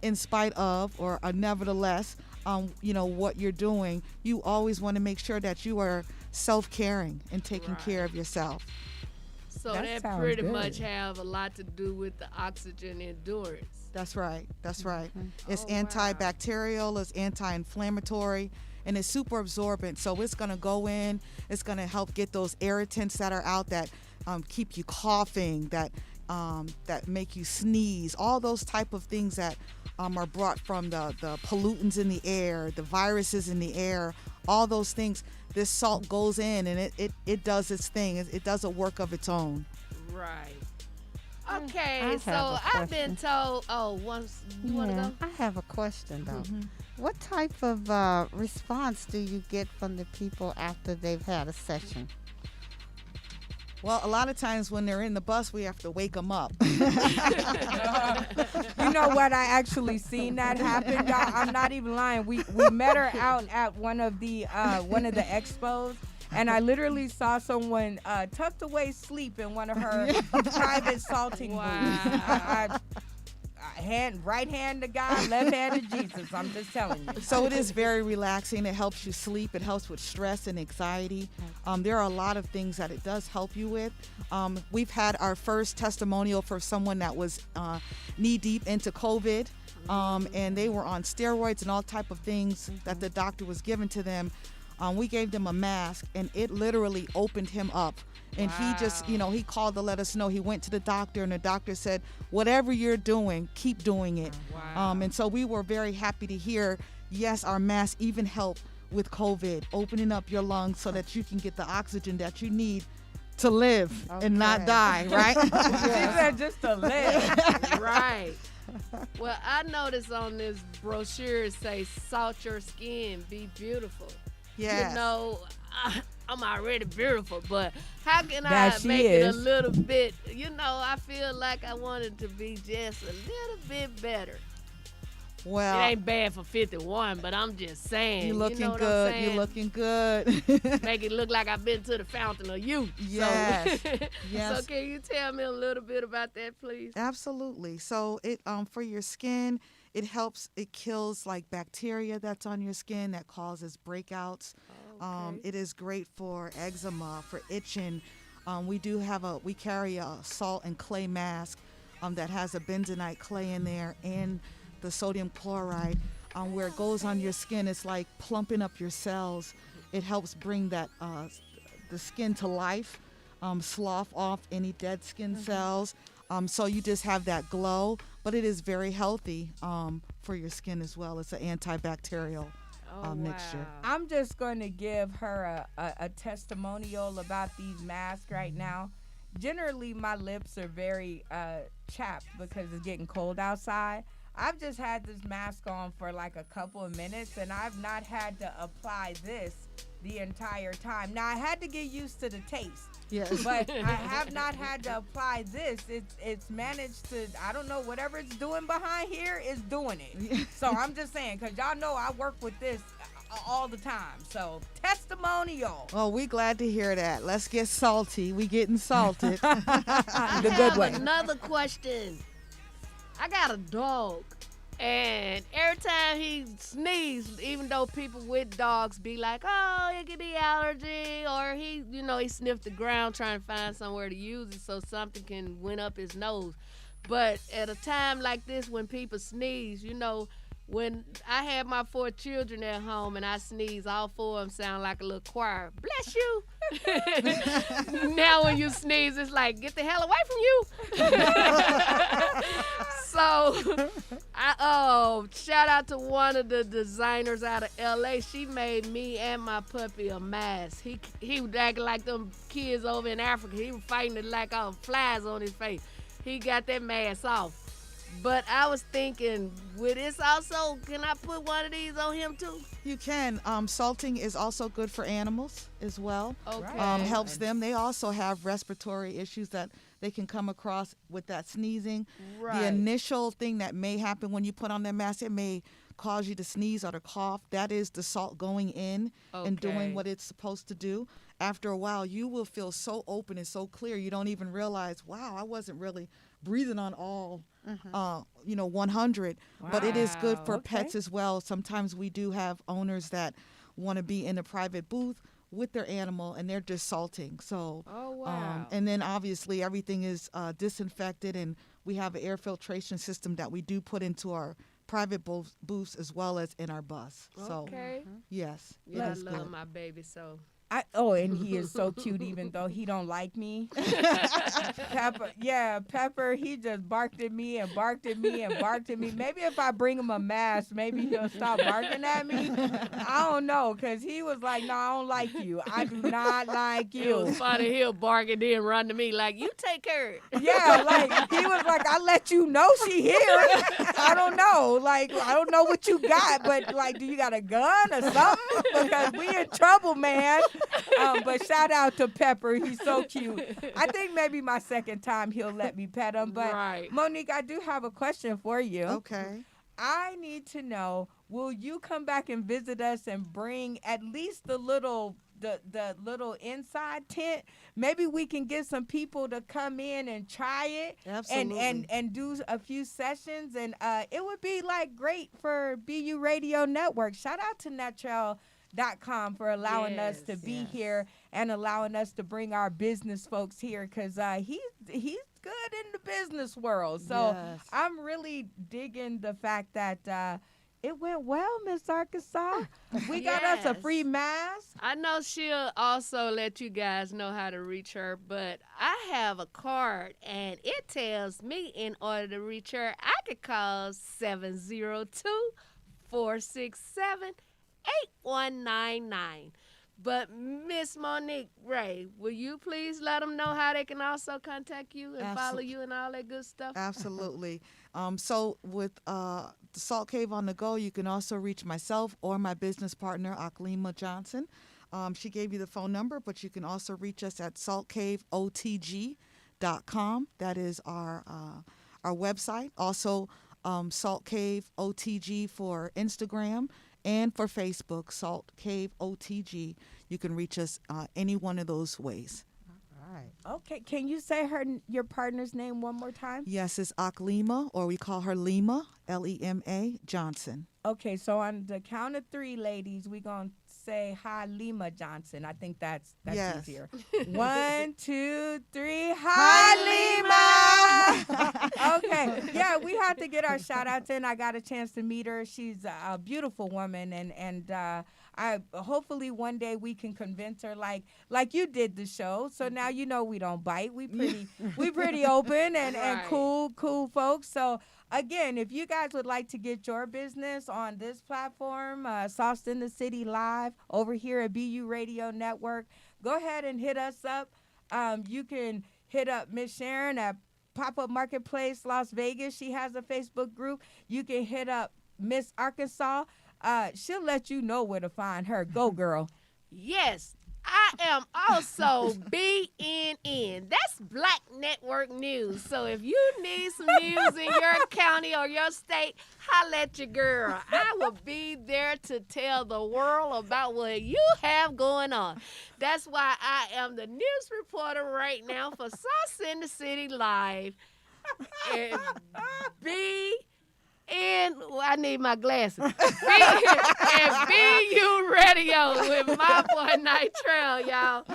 in spite of or nevertheless, what you're doing. You always want to make sure that you are self-caring and taking care of yourself. So That that sounds pretty good. much have a lot to do with the oxygen endurance. That's right. That's right. It's Oh, wow. antibacterial, it's anti-inflammatory, and it's super absorbent. So it's going to go in, it's going to help get those irritants that are out that keep you coughing, that make you sneeze, all those type of things that are brought from the pollutants in the air, the viruses in the air, all those things. This salt goes in and it does its thing. It does a work of its own. Right. I Okay, have so a I've been told. Oh, you want to go? I have a question though. Mm-hmm. What type of response do you get from the people after they've had a session? Well, a lot of times when they're in the bus, we have to wake them up. You know what? I actually seen that happen, y'all. I'm not even lying. We met her out at one of the expos, and I literally saw someone tucked away sleep in one of her private salting booths. Right hand to God, left hand to Jesus. I'm just telling you. So it is very relaxing. It helps you sleep. It helps with stress and anxiety. There are a lot of things that it does help you with. We've had our first testimonial for someone that was knee deep into COVID, and they were on steroids and all type of things that the doctor was giving to them. We gave them a mask, and it literally opened him up. And he just, he called to let us know. He went to the doctor, and the doctor said, whatever you're doing, keep doing it. And so we were very happy to hear, yes, our masks even help with COVID, opening up your lungs so that you can get the oxygen that you need to live and not die, right? She said just to live. Right. Well, I noticed on this brochure it says salt your skin, be beautiful. Yes. I'm already beautiful, but how can That I she make it a is. little bit, I feel like I want it to be just a little bit better. Well, It ain't bad for 51, but I'm just saying. you're looking you know what good. I'm saying? You're looking good. Make it look like I've been to the fountain of youth. Yes. So, Yes. so can you tell me a little bit about that, please? Absolutely. So it for your skin, it helps. It kills like bacteria that's on your skin that causes breakouts. Okay. It is great for eczema, for itching. We carry a salt and clay mask that has a bentonite clay in there and the sodium chloride. Where it goes on your skin, it's like plumping up your cells. It helps bring that the skin to life, slough off any dead skin cells. So you just have that glow, but it is very healthy for your skin as well. It's an antibacterial mixture. I'm just going to give her a testimonial about these masks right now. Generally, my lips are very chapped because it's getting cold outside. I've just had this mask on for like a couple of minutes, and I've not had to apply this the entire time. Now, I had to get used to the taste. Yes. But I have not had to apply this. It's managed to, I don't know, whatever it's doing behind here is doing it. So I'm just saying, because y'all know I work with this all the time. So testimonial. Well, we glad to hear that. Let's get salty. We getting salted. The good way. Another question. I got a dog, and every time he sneezes, even though people with dogs be like, oh, it could be allergy, or he sniffed the ground trying to find somewhere to use it so something can went up his nose. But at a time like this, when people sneeze, when I had my 4 children at home and I sneeze, all 4 of them sound like a little choir. Bless you. Now when you sneeze, it's like, get the hell away from you. So, shout out to one of the designers out of L.A. She made me and my puppy a mask. He was acting like them kids over in Africa. He was fighting it like all flies on his face. He got that mask off. But I was thinking, with this also, can I put one of these on him too? You can. Salting is also good for animals as well. Okay. Helps them. They also have respiratory issues that they can come across with that sneezing. Right. The initial thing that may happen when you put on that mask, it may cause you to sneeze or to cough. That is the salt going in and doing what it's supposed to do. After a while, you will feel so open and so clear, you don't even realize, wow, I wasn't really breathing on all 100. But it is good for pets as well. Sometimes we do have owners that want to be in a private booth with their animal and they're just salting. So, and then obviously everything is disinfected, and we have an air filtration system that we do put into our private booths as well as in our bus. So, yes, it is good. I love my baby so. And he is so cute, even though he don't like me. Pepper, he just barked at me and barked at me and barked at me. Maybe if I bring him a mask, maybe he'll stop barking at me. I don't know, because he was like, no, I don't like you. I do not like you. It was funny, he'll bark and then run to me like, you take care. Yeah, like, he was like, I let you know she here. I don't know. Like, I don't know what you got, but, like, do you got a gun or something? Because we in trouble, man. But shout out to Pepper. He's so cute. I think maybe my second time he'll let me pet him. But Monique, I do have a question for you. Okay. I need to know, will you come back and visit us and bring at least the little inside tent? Maybe we can get some people to come in and try it. Absolutely. and do a few sessions, and it would be like great for BU Radio Network. Shout out to Naturel.com for allowing us to be here and allowing us to bring our business folks here, because he's good in the business world. So I'm really digging the fact that it went well, Miss Arkansas. We got us a free mask. I know she'll also let you guys know how to reach her, but I have a card, and it tells me in order to reach her, I could call 702-467-8199. But Miss Monique Ray, will you please let them know how they can also contact you and follow you and all that good stuff? Absolutely. So with the Salt Cave on the Go, you can also reach myself or my business partner, Aklima Johnson. She gave you the phone number, but you can also reach us at saltcaveotg.com. That is our website. Also, Salt Cave OTG for Instagram. And for Facebook, Salt Cave OTG. You can reach us any one of those ways. All right. Okay, can you say your partner's name one more time? Yes, it's Aklima, or we call her Lima, Lema Johnson. Okay, so on the count of 3, ladies, we're going to say Halima Johnson. I think that's Yes. easier. 1, 2, 3, Halima! Halima. Okay. Yeah, we had to get our shout outs in. I got a chance to meet her. She's a beautiful woman, and I hopefully one day we can convince her like you did the show. So now you know we don't bite. We pretty open and Right. cool folks. So again, if you guys would like to get your business on this platform, Sauced in the City Live over here at BU Radio Network, go ahead and hit us up. You can hit up Miss Sharon at Pop-Up Marketplace Las Vegas. She has a Facebook group. You can hit up Miss Arkansas. She'll let you know where to find her. Go, girl. Yes, I am also BNN. That's Black Network News. So if you need some news in your county or your state, holla at your girl. I will be there to tell the world about what you have going on. That's why I am the news reporter right now for Sauce in the City Live. And I need my glasses. And BU Radio with my boy Nitrell, y'all.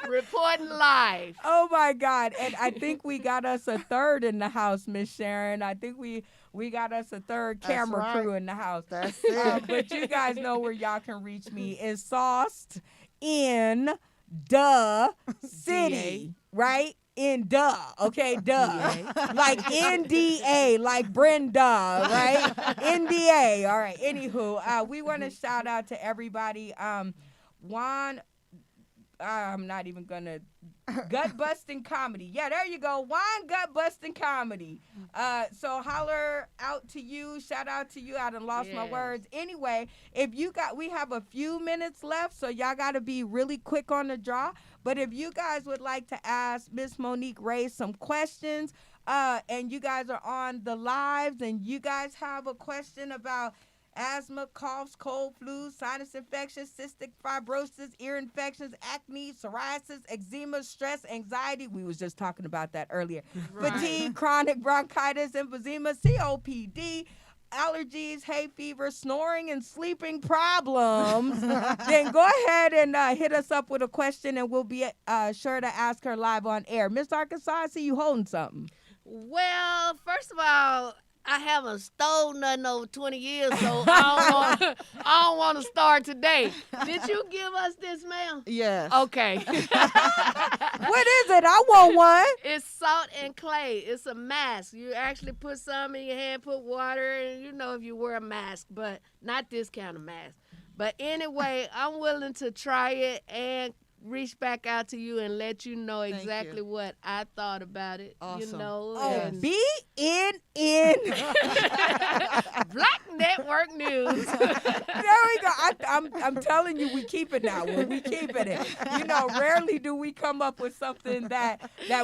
Reporting live. Oh my God! And I think we got us a third in the house, Miss Sharon. I think we got us a third camera right. crew in the house. That's it. But you guys know where y'all can reach me. It's Sauced in the City, right? In duh, okay, duh. Like NDA, like Brenda, right? NDA, all right. Anywho, we want to shout out to everybody. Juan, I'm not even going to, Gut Busting Comedy. Yeah, there you go. Juan Gut Busting Comedy. So holler out to you, shout out to you. I done lost my Yes. words. Anyway, we have a few minutes left, so y'all got to be really quick on the draw. But if you guys would like to ask Miss Monique Ray some questions, and you guys are on the lives and you guys have a question about asthma, coughs, cold, flu, sinus infections, cystic fibrosis, ear infections, acne, psoriasis, eczema, stress, anxiety. We was just talking about that earlier. Right. Fatigue, chronic bronchitis, emphysema, COPD, allergies, hay fever, snoring, and sleeping problems, then go ahead and hit us up with a question, and we'll be sure to ask her live on air. Miss Arkansas, I see you holding something. Well, first of all, I haven't stole nothing over 20 years, so I don't want to start today. Did you give us this, ma'am? Yes. Okay. What is it? I want one. It's salt and clay. It's a mask. You actually put some in your hand, put water, and if you wear a mask, but not this kind of mask. But anyway, I'm willing to try it and reach back out to you and let you know Thank exactly you. what I thought about it. Awesome. Oh, and BNN. Black Network News. There we go. I'm telling you, we keep it now. We keeping it. Rarely do we come up with something that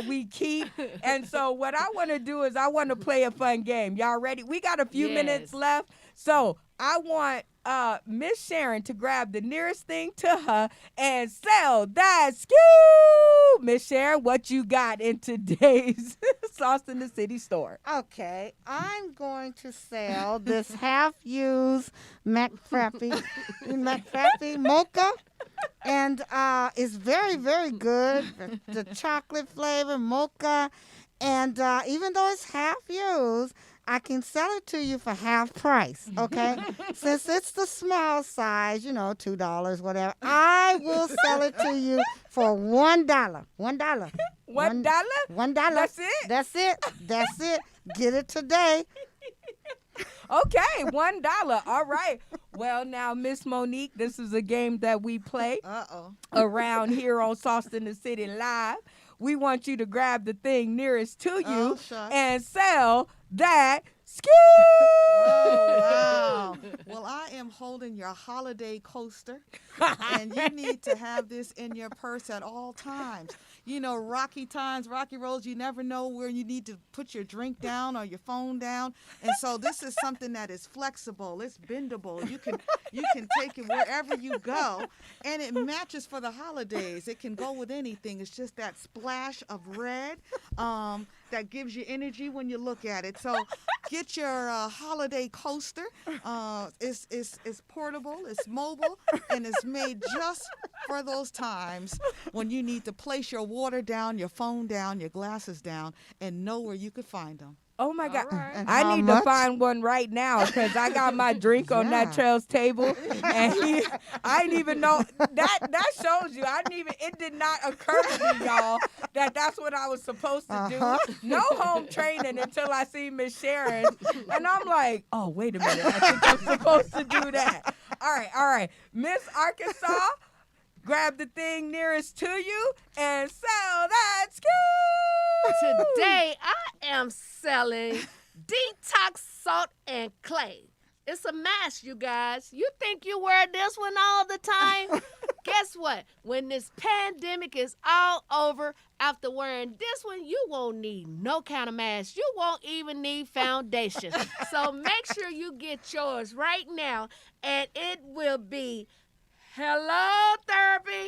we keep. And so what I want to do is I want to play a fun game. Y'all ready? We got a few Yes. minutes left. So I want Miss Sharon to grab the nearest thing to her and sell that SKU. Miss Sharon, what you got in today's Sauce in the City store? Okay, I'm going to sell this half-used McFrappy mocha, and it's very, very good. The chocolate flavor mocha, and even though it's half-used, I can sell it to you for half price, okay? Since it's the small size, $2, whatever, I will sell it to you for $1. $1. $1? $1. That's it? That's it. Get it today. Okay, $1. All right. Well, now, Miss Monique, this is a game that we play Uh-oh. around here on Sauced in the City Live. We want you to grab the thing nearest to you Oh, shucks. and sell that SKU. Oh, wow. Well, I am holding your holiday coaster, and you need to have this in your purse at all times. Rocky times, rocky roads, you never know where you need to put your drink down or your phone down. And so this is something that is flexible. It's bendable. You can take it wherever you go, and it matches for the holidays. It can go with anything. It's just that splash of red that gives you energy when you look at it. So Get your holiday coaster. It's portable, it's mobile, and it's made just for those times when you need to place your water down, your phone down, your glasses down, and know where you could find them. Oh my God! right. And I how need much? to find one right now because I got my drink on that Yeah. trail's table, and I didn't even know that. That shows you. I didn't even. It did not occur to me, y'all, that that's what I was supposed to do. No home training until I see Miss Sharon, and I'm like, oh wait a minute, I think I'm supposed to do that. All right, Miss Arkansas. Grab the thing nearest to you and sell that scoop. Today I am selling Detox Salt and Clay. It's a mask, you guys. You think you wear this one all the time? Guess what? When this pandemic is all over, after wearing this one, you won't need no kind of mask. You won't even need foundation. So make sure you get yours right now, and it will be Halotherapy.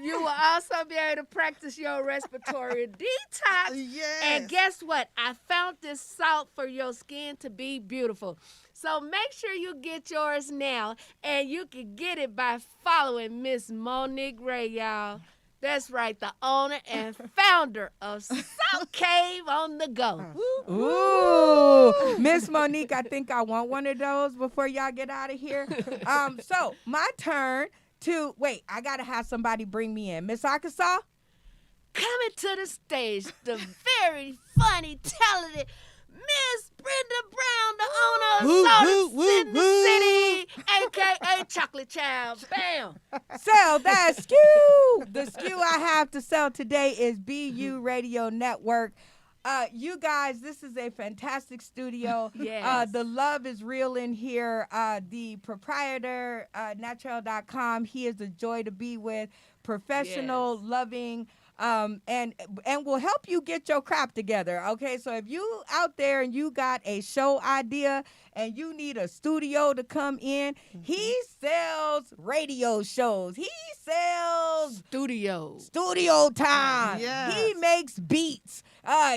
You will also be able to practice your respiratory detox. Yes. And guess what? I found this salt for your skin to be beautiful. So make sure you get yours now, and you can get it by following Miss Monique Ray, y'all. That's right, the owner and founder of Salt Cave on the Go. Ooh, Miss Monique, I think I want one of those before y'all get out of here. So my turn to wait. I gotta have somebody bring me in. Miss Arkansas. Coming to the stage, the very funny, talented Miss Brenda Brown, the owner of Woo, Soda woo, in the woo. City, a.k.a. Chocolate Child. Bam. Sell that skew. The skew I have to sell today is BU Radio Network. You guys, this is a fantastic studio. Yes. The love is real in here. The proprietor, Natural.com, he is a joy to be with. Professional, Yes. loving, and will help you get your crap together. Okay, so if you out there and you got a show idea and you need a studio to come in, he sells radio shows. He sells studio time. Yes. He makes beats.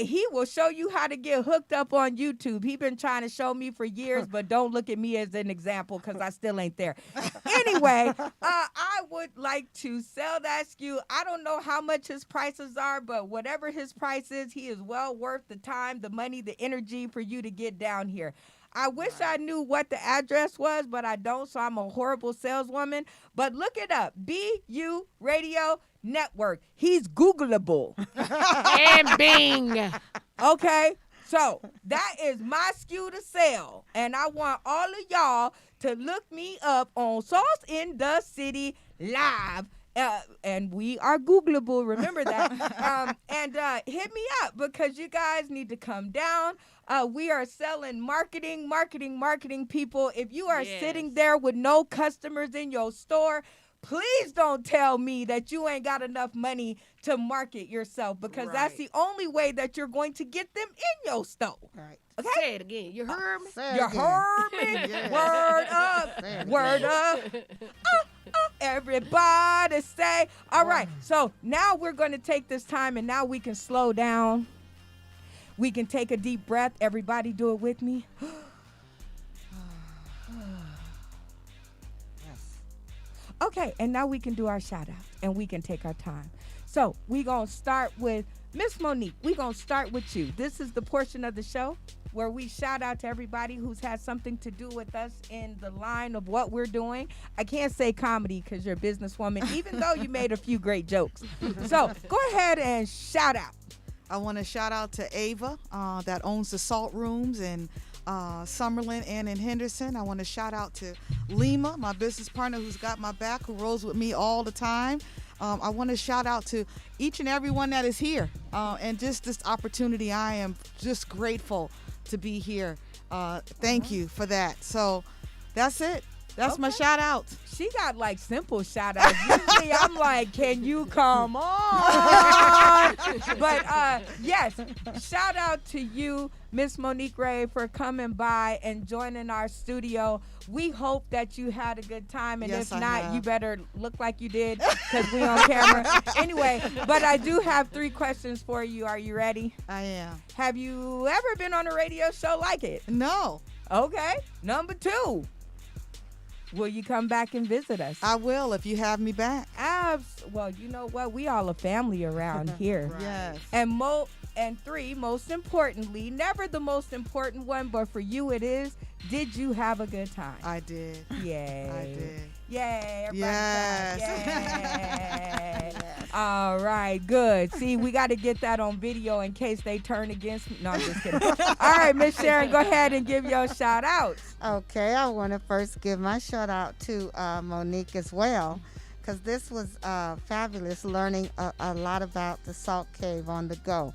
He will show you how to get hooked up on YouTube. He been trying to show me for years, but don't look at me as an example because I still ain't there. Anyway, I would like to sell that skew. I don't know how much his prices are, but whatever his price is, he is well worth the time, the money, the energy for you to get down here. I wish I knew what the address was, but I don't, so I'm a horrible saleswoman. But look it up, BU Radio Network. He's Googleable. And Bing. Okay, so that is my skew to sell, and I want all of y'all to look me up on Sauce in the City Live. And we are Googleable, remember that. And hit me up because you guys need to come down. We are selling marketing people. If you are Yes. sitting there with no customers in your store, please don't tell me that you ain't got enough money to market yourself because that's Right. the only way that you're going to get them in your store. Right. Okay? Say it again. You heard me? Say it You again. heard me? Yes. Word up. Say it Word up. Everybody say. All right. So now we're going to take this time and now we can slow down. We can take a deep breath. Everybody do it with me. Yes. Okay, and now we can do our shout out and we can take our time. So we're going to start with Miss Monique. We're going to start with you. This is the portion of the show where we shout out to everybody who's had something to do with us in the line of what we're doing. I can't say comedy because you're a businesswoman, even though you made a few great jokes. So go ahead and shout out. I want to shout out to Ava that owns the Salt Rooms in Summerlin and in Henderson. I want to shout out to Lima, my business partner who's got my back, who rolls with me all the time. I want to shout out to each and every one that is here. And just this opportunity, I am just grateful to be here. Thank you for that. So that's it. That's my shout out. She got like simple shout outs. Usually I'm like, can you come on? But yes, shout out to you, Miss Monique Ray, for coming by and joining our studio. We hope that you had a good time, and Yes, if I not, have. you better look like you did because we on camera. Anyway, but I do have 3 questions for you. Are you ready? I am. Have you ever been on a radio show like it? No, Okay. Number 2. Will you come back and visit us? I will if you have me back. Well, you know what? We all a family around here. Yes. And 3, most importantly, never the most important one, but for you it is, did you have a good time? I did. Yay. I did. Yay. Everybody Yes. clap. Yay. All right, good. See, we got to get that on video in case they turn against me. No, I'm just kidding. All right, Miss Sharon, go ahead and give your shout outs. Okay, I want to first give my shout out to Monique as well, because this was fabulous, learning a lot about the Salt Cave on the go.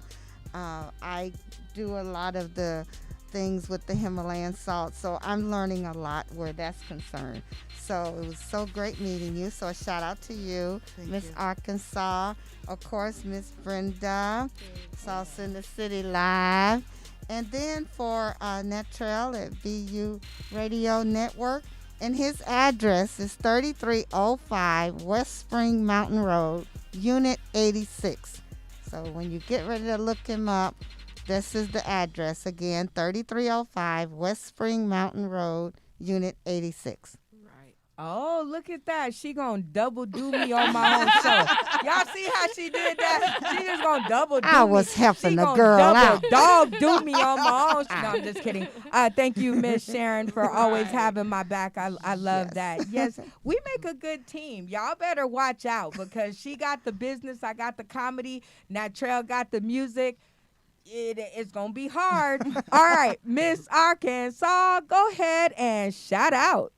I do a lot of the things with the Himalayan salt, so I'm learning a lot where that's concerned. So it was so great meeting you. So a shout out to you, Thank Miss you. Arkansas, of course, Miss Brenda, Salsa in the City Live. And then for Netrell at VU Radio Network, and his address is 3305 West Spring Mountain Road, Unit 86. So when you get ready to look him up, this is the address again, 3305 West Spring Mountain Road, Unit 86. Right. Oh, look at that. She gonna double do me on my own show. Y'all see how she did that? She just gonna double do I me. was helping She the gonna girl double out. dog do me on my own show. No, I'm just kidding. Thank you, Miss Sharon, for always having my back. I love Yes. that. Yes, we make a good team. Y'all better watch out because she got the business, I got the comedy, Natrell got the music. It's gonna be hard. All right, Miss Arkansas, go ahead and shout out.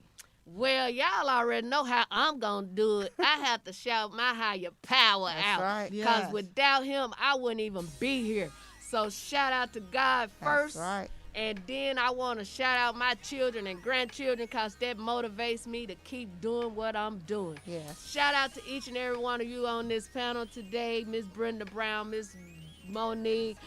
Well, y'all already know how I'm going to do it. I have to shout my higher power That's out. right. Because Yes. without him, I wouldn't even be here. So shout out to God first. That's right. And then I want to shout out my children and grandchildren because that motivates me to keep doing what I'm doing. Yes. Shout out to each and every one of you on this panel today. Miss Brenda Brown, Miss Monique,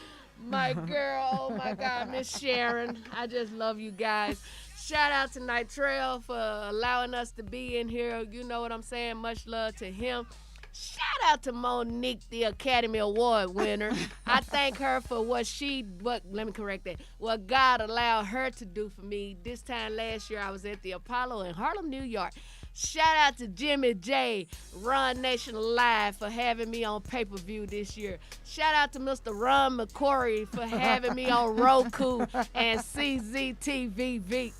my girl, oh my God, Miss Sharon. I just love you guys. Shout out to Nitrell for allowing us to be in here. You know what I'm saying? Much love to him. Shout out to Monique, the Academy Award winner. I thank her for what let me correct that, what God allowed her to do for me. This time last year, I was at the Apparel in Harlem, New York. Shout out to Jimmy J, Run Nation Live, for having me on pay-per-view this year. Shout out to Mr. Ron McCory for having me on Roku and CZTV.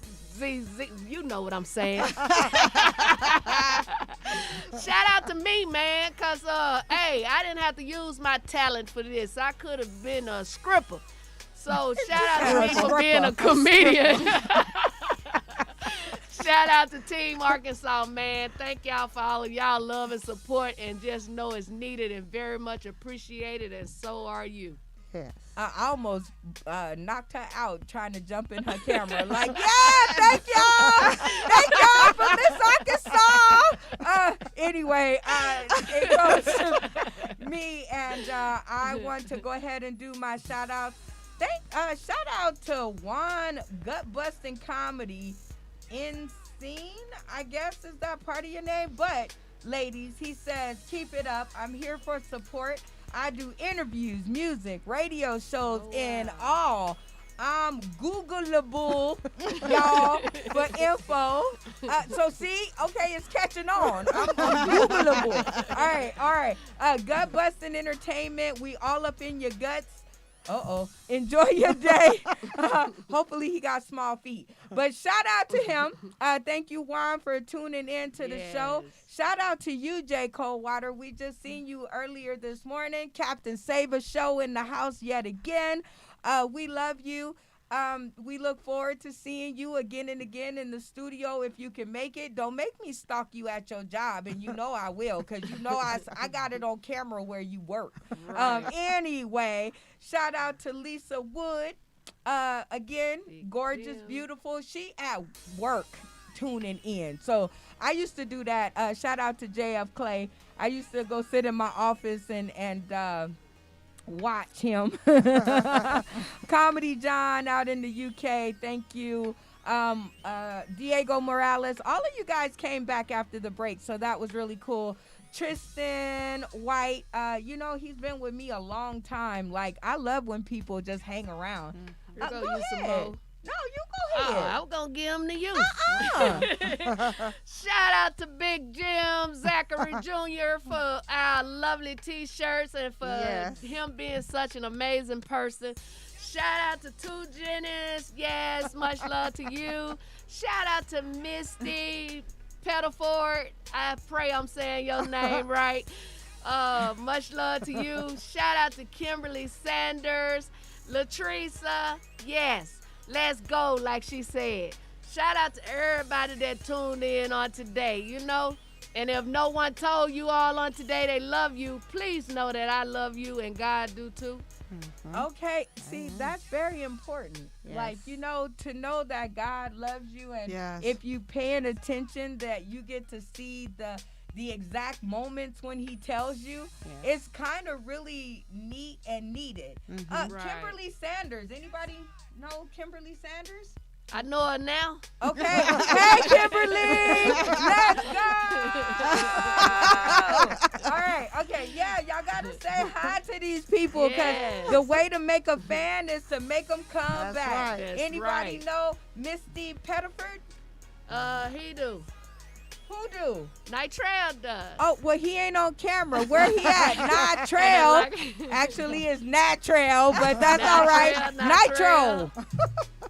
You know what I'm saying. Shout out to me, man, because, hey, I didn't have to use my talent for this. I could have been a scripper. So shout out to me for being a comedian. Shout out to Team Arkansas, man. Thank y'all for all of y'all love and support, and just know it's needed and very much appreciated, and so are you. Yes. I almost knocked her out trying to jump in her camera. Like, yeah, thank y'all. Thank y'all for Miss Arkansas. Anyway, it goes to me, and I want to go ahead and do my shout out. Shout out to Juan Gut Busting Comedy in Scene, I guess is that part of your name. But ladies, he says, keep it up. I'm here for support. I do interviews, music, radio shows, and all. I'm Googleable, y'all, for info. So see, okay, it's catching on. I'm Googleable. All right. Gut busting entertainment. We all up in your guts. Enjoy your day. Hopefully he got small feet. But shout out to him. Thank you, Juan, for tuning in to the show. Shout out to you, J. Coldwater. We just seen you earlier this morning. Captain Saber show in the house yet again. We love you. We look forward to seeing you again and again in the studio if you can make it. Don't make me stalk you at your job, and you know I will, because you know I got it on camera where you work. Right. Anyway, shout out to Lisa Wood. Again, Big gorgeous, deal. beautiful. She at work. tuning in. So I used to do that. Shout out to JF Clay. I used to go sit in my office and watch him. Comedy John out in the UK, thank you. Diego Morales, all of you guys came back after the break, so that was really cool. Tristan White, he's been with me a long time. Like, I love when people just hang around. Here go Go you some ahead. more. No, you go Oh, ahead. I was going to give them to you. Uh-uh. Shout out to Big Jim Zachary Jr. for our lovely T-shirts and for Yes. him being such an amazing person. Shout out to Two Jennings. Yes, much love to you. Shout out to Misty Pettiford. I pray I'm saying your name right. Much love to you. Shout out to Kimberly Sanders. Latresa. Yes. Let's go, like she said. Shout out to everybody that tuned in on today, And if no one told you all on today they love you, please know that I love you and God do too. Okay, see, that's very important. Yes. Like, to know that God loves you, and Yes. if you paying attention, that you get to see the exact moments when he tells you, it's kind of really neat and needed. Right. Kimberly Sanders, anybody know Kimberly Sanders? I know her now. Okay. Hey, Kimberly, let's go. All right. Okay. Yeah, y'all got to say hi to these people, because Yes. the way to make a fan is to make them come That's back. right. That's Anybody right. know Misty Pettiford? He do. Who do? Nitrell does. Oh, well, he ain't on camera. Where he at? Not Trail. Actually, it's Nat Trail, but that's all right. Nitrell. Nitro.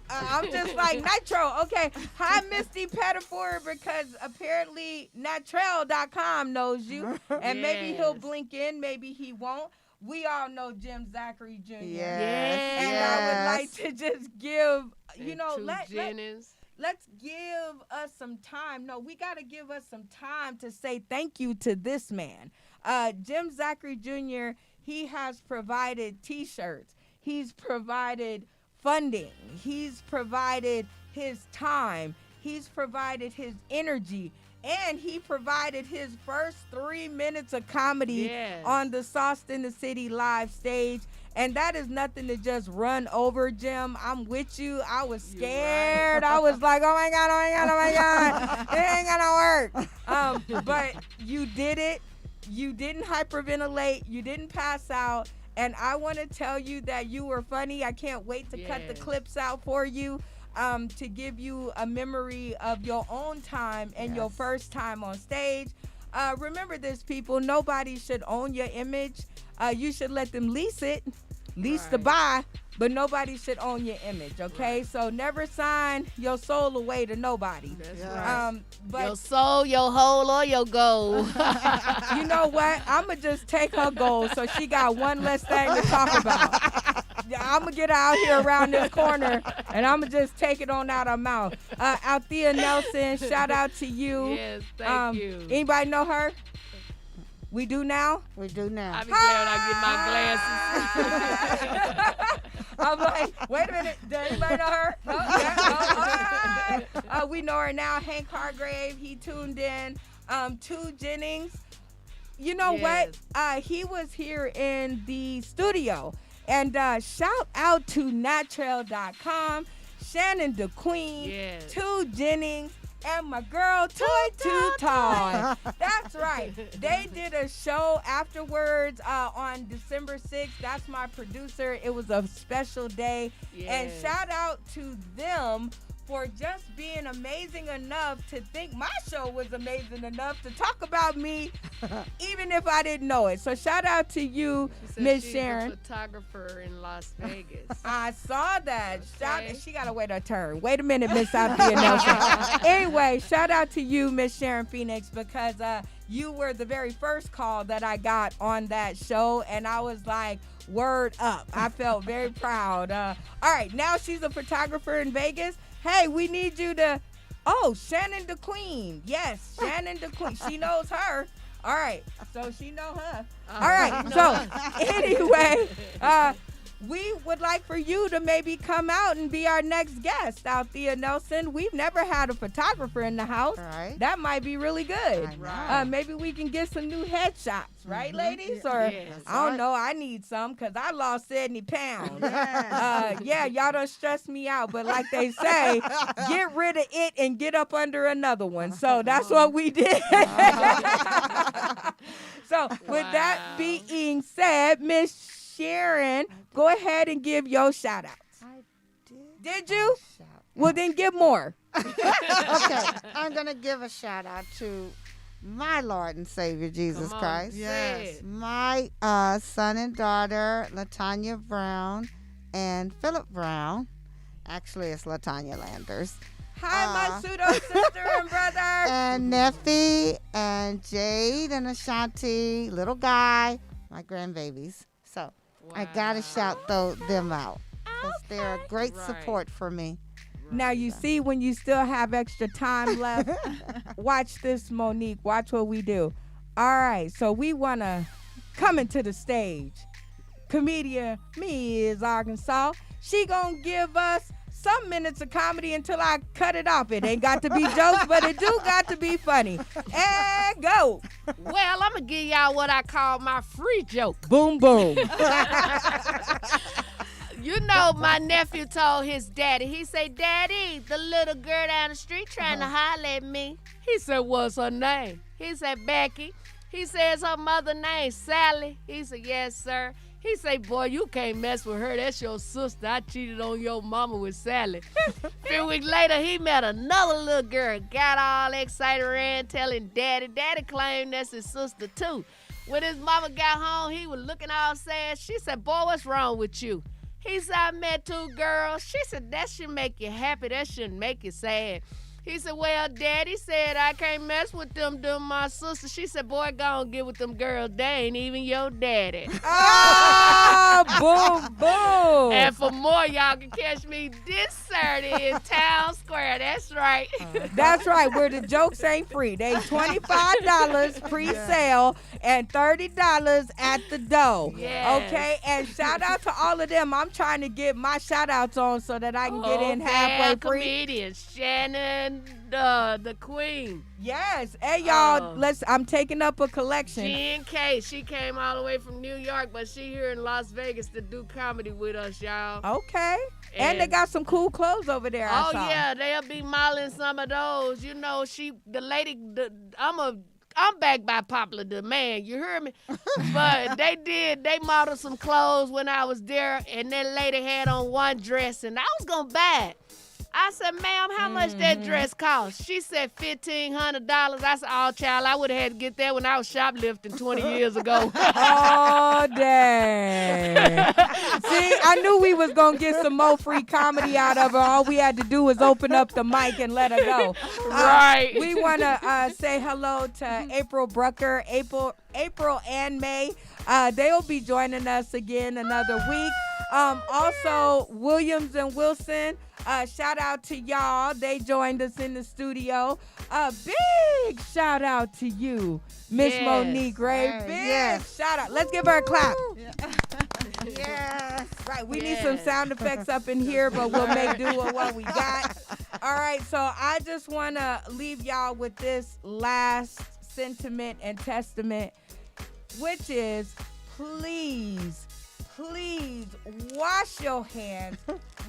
I'm just like Nitro. Okay. Hi, Misty Pettiford, because apparently Natrell.com knows you. And maybe he'll Yes. blink in, maybe he won't. We all know Jim Zachary Jr. Yes. And I would like to just give, Jennings. let's give us some time. No, we got to give us some time to say thank you to this man. Jim Zachary Jr., he has provided T-shirts. He's provided funding. He's provided his time. He's provided his energy. And he provided his first 3 minutes of comedy Yes. on the Sauce in the City live stage. And that is nothing to just run over, Jim. I'm with you. I was You're scared. I was like, oh my God. It ain't gonna work. But you did it. You didn't hyperventilate. You didn't pass out. And I want to tell you that you were funny. I can't wait to cut the Yes. clips out for you, to give you a memory of your own time and your first time on stage. Remember this, people. Nobody should own your image. You should let them lease it, lease to buy, but nobody should own your image, okay? Right. So never sign your soul away to nobody. That's Yeah. right. But Your soul, your whole, or your goal. you know what? I'm going to just take her goal so she got one less thing to talk about. I'm going to get her out here around this corner, and I'm going to just take it on out her mouth. Althea Nelson, shout out to you. Yes, thank you. Anybody know her? We do now? We do now. I be glad I get my glasses. I'm like, wait a minute. Does anybody know her? No? Yeah, no? All right. We know her now. Hank Hargrave, he tuned in. Two Jennings. You know Yes. what? He was here in the studio. And shout out to Natrell.com, Shannon the Queen, Yes. Two Jennings, and my girl Toy Toy. That's right. They did a show afterwards on December 6th. That's my producer. It was a special day. And Yes. shout out to them for just being amazing enough to think my show was amazing enough to talk about me, even if I didn't know it. So shout out to you, She said Miss she's Sharon. a photographer in Las Vegas. I saw that. Okay. She got to wait her turn. Wait a minute, Miss Althea Nelson. Anyway, shout out to you, Miss Sharon Phoenix, because you were the very first call that I got on that show, and I was like, word up. I felt very proud. All right, now she's a photographer in Vegas. Hey, we need you to... Oh, Shannon the Queen. Yes, Shannon the Queen. She knows her. All right, so she know her. All right, so anyway, we would like for you to maybe come out and be our next guest, Althea Nelson. We've never had a photographer in the house. Right. That might be really good. I know. Maybe we can get some new headshots, right, ladies? Or Yes. I don't know. I need some because I lost 70 pounds. Yeah, y'all don't stress me out. But like they say, get rid of it and get up under another one. So that's what we did. So with that being said, Miss Sharon, go ahead and give your shout outs. I Did you? Well, then give more. Okay, I'm going to give a shout out to my Lord and Savior, Jesus Come on, Christ. say it. My son and daughter, LaTanya Brown and Philip Brown. Actually, it's LaTanya Landers. Hi, my pseudo sister and brother. And Neffy and Jade and Ashanti, little guy, my grandbabies. So I got to shout them out because they're a great Right. support for me. Now, you see, when you still have extra time left, watch this, Monique. Watch what we do. All right, so we want to come into the stage. Comedian Miss Arkansas. She going to give us some minutes of comedy until I cut it off. It ain't got to be jokes, but it do got to be funny. And go. Well, I'm going to give y'all what I call my free joke. Boom, boom. You know, my nephew told his daddy, he said, Daddy, the little girl down the street trying to holler at me. He said, what's her name? He said, Becky. He says her mother name, Sally. He said, yes, sir. He said, boy, you can't mess with her. That's your sister. I cheated on your mama with Sally. A few weeks later, he met another little girl. Got all excited, ran telling Daddy. Daddy claimed that's his sister, too. When his mama got home, he was looking all sad. She said, boy, what's wrong with you? He said, I met two girls. She said, that should make you happy. That shouldn't make you sad. He said, well, Daddy said I can't mess with them my sister. She said, boy, go on get with them girls. They ain't even your daddy. Ah, boom, boom. And for more, y'all can catch me this Saturday in Town Square. That's right. That's right, where the jokes ain't free. They $25 pre-sale and $30 at the door. Yes. Okay, and shout out to all of them. I'm trying to get my shout outs on so that I can get in halfway free. Comedians, Shannon, the queen. Yes. Hey y'all, I'm taking up a collection. G&K, she came all the way from New York, but she here in Las Vegas to do comedy with us, y'all. Okay. And they got some cool clothes over there. I Oh saw. yeah, they'll be modeling some of those. You know, I'm back by popular demand, you heard me? But they modeled some clothes when I was there, and that lady had on one dress, and I was gonna buy it. I said, ma'am, how much that dress cost? She said $1,500. I said, oh, child, I would have had to get that when I was shoplifting 20 years ago. Oh, dang. See, I knew we was going to get some more free comedy out of her. All we had to do was open up the mic and let her go. Right. We want to say hello to April Brucker, April and May. They'll be joining us again another week. Also, Williams and Wilson, shout out to y'all. They joined us in the studio. Big shout out to you, Miss Yes. Monique Ray. Right. Big Yes. shout out. Let's give her a clap. Yes. Right, we need some sound effects up in here, but we'll make do with what we got. All right, so I just want to leave y'all with this last sentiment and testament, which is please wash your hands,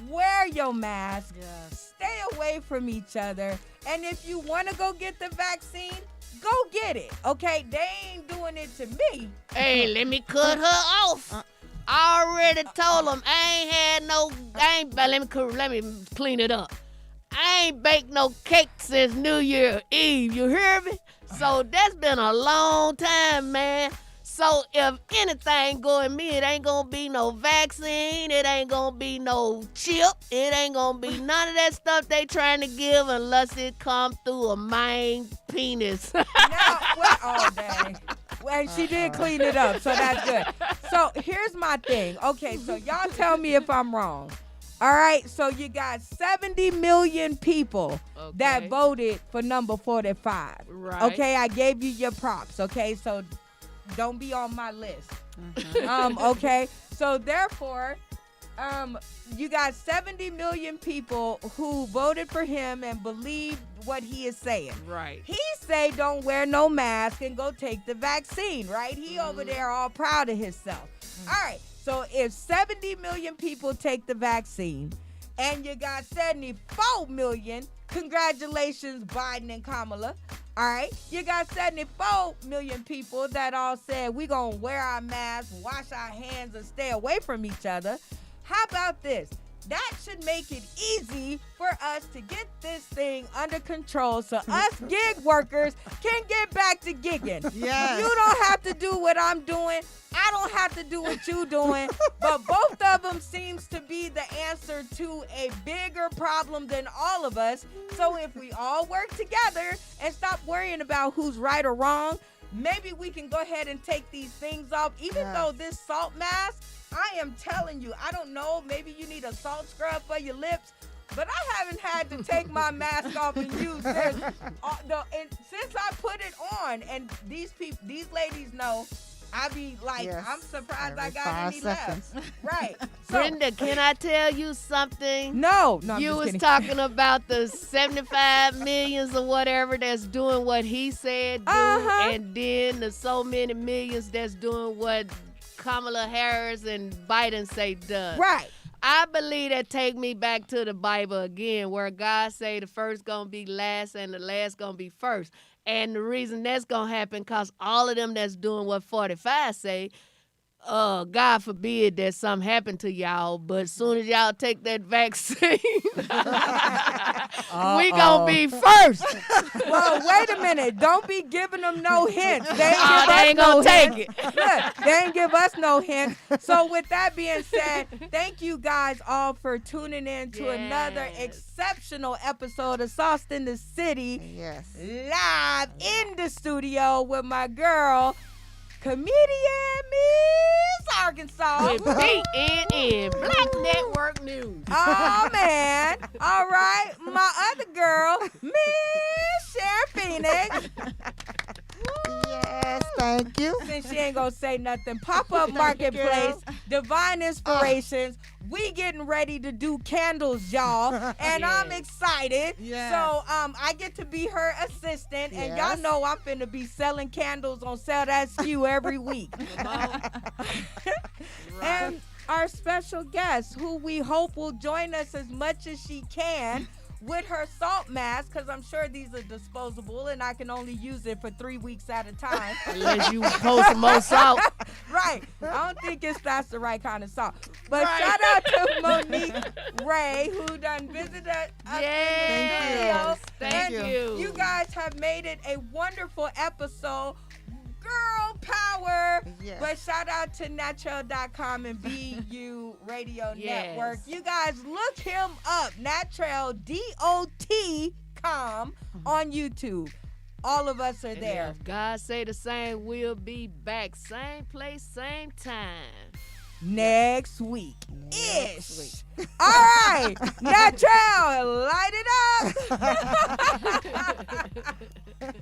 wear your mask, stay away from each other, and if you want to go get the vaccine, go get it, okay? They ain't doing it to me. Hey, let me cut her off. I already told them let me clean it up. I ain't baked no cake since New Year Eve, you hear me? So that's been a long time, man. So if anything go in me, it ain't gonna be no vaccine, it ain't gonna be no chip, it ain't gonna be none of that stuff they trying to give unless it come through a main penis. Oh, dang. And she did clean it up, so that's good. So here's my thing. Okay, so y'all tell me if I'm wrong. All right, so you got 70 million people that voted for number 45. Right. Okay, I gave you your props, okay? So don't be on my list. Okay, so therefore, you got 70 million people who voted for him and believe what he is saying. Right. He say don't wear no mask and go take the vaccine, right? He over there all proud of himself. All right, so if 70 million people take the vaccine and you got 74 million, congratulations, Biden and Kamala. All right, you got 74 million people that all said we gonna wear our masks, wash our hands, and stay away from each other. How about this? That should make it easy for us to get this thing under control so us gig workers can get back to gigging. Yes. You don't have to do what I'm doing. I don't have to do what you're doing. But both of them seems to be the answer to a bigger problem than all of us. So if we all work together and stop worrying about who's right or wrong, maybe we can go ahead and take these things off. Even though this salt mask, I am telling you, I don't know, maybe you need a salt scrub for your lips, but I haven't had to take my mask off and use this. And since I put it on, and these ladies know, I be like, I'm surprised I got any left. Right. So, Brenda, can I tell you something? No, You was talking about the 75 millions or whatever that's doing what he said do, and then the so many millions that's doing what Kamala Harris and Biden say done. Right. I believe that take me back to the Bible again, where God say the first gonna be last and the last gonna be first. And the reason that's gonna happen, cause all of them that's doing what 45 say, God forbid that something happen to y'all, but as soon as y'all take that vaccine, we gonna be first. Well, wait a minute. Don't be giving them no hints. They ain't gonna take it. Look, they ain't give us no hints. So with that being said, thank you guys all for tuning in to another exceptional episode of Sauced in the City. Yes. Live in the studio with my girl, comedian Miss Arkansas. With BNN, Black Network News. Oh, man. All right. My other girl, Miss Sharon Phoenix. Yes, thank you. Since she ain't gonna say nothing, Pop-Up Marketplace, Divine Inspirations. We getting ready to do candles, y'all, and I'm excited. Yes. So I get to be her assistant, and y'all know I'm finna be selling candles on Sell That SKU every week. And our special guest, who we hope will join us as much as she can, with her salt mask, because I'm sure these are disposable and I can only use it for 3 weeks at a time. Unless you post some more salt. Right. I don't think that's the right kind of salt. But shout out to Monique Ray, who done visited us in the studio. Thank you. You guys have made it a wonderful episode. Girl power. Yes. But shout out to Natural.com and BU Radio Network. You guys look him up. Natural, DOT.com on YouTube. All of us are there. If God say the same, we'll be back. Same place, same time. Next week. Ish. All right. Natural, light it up.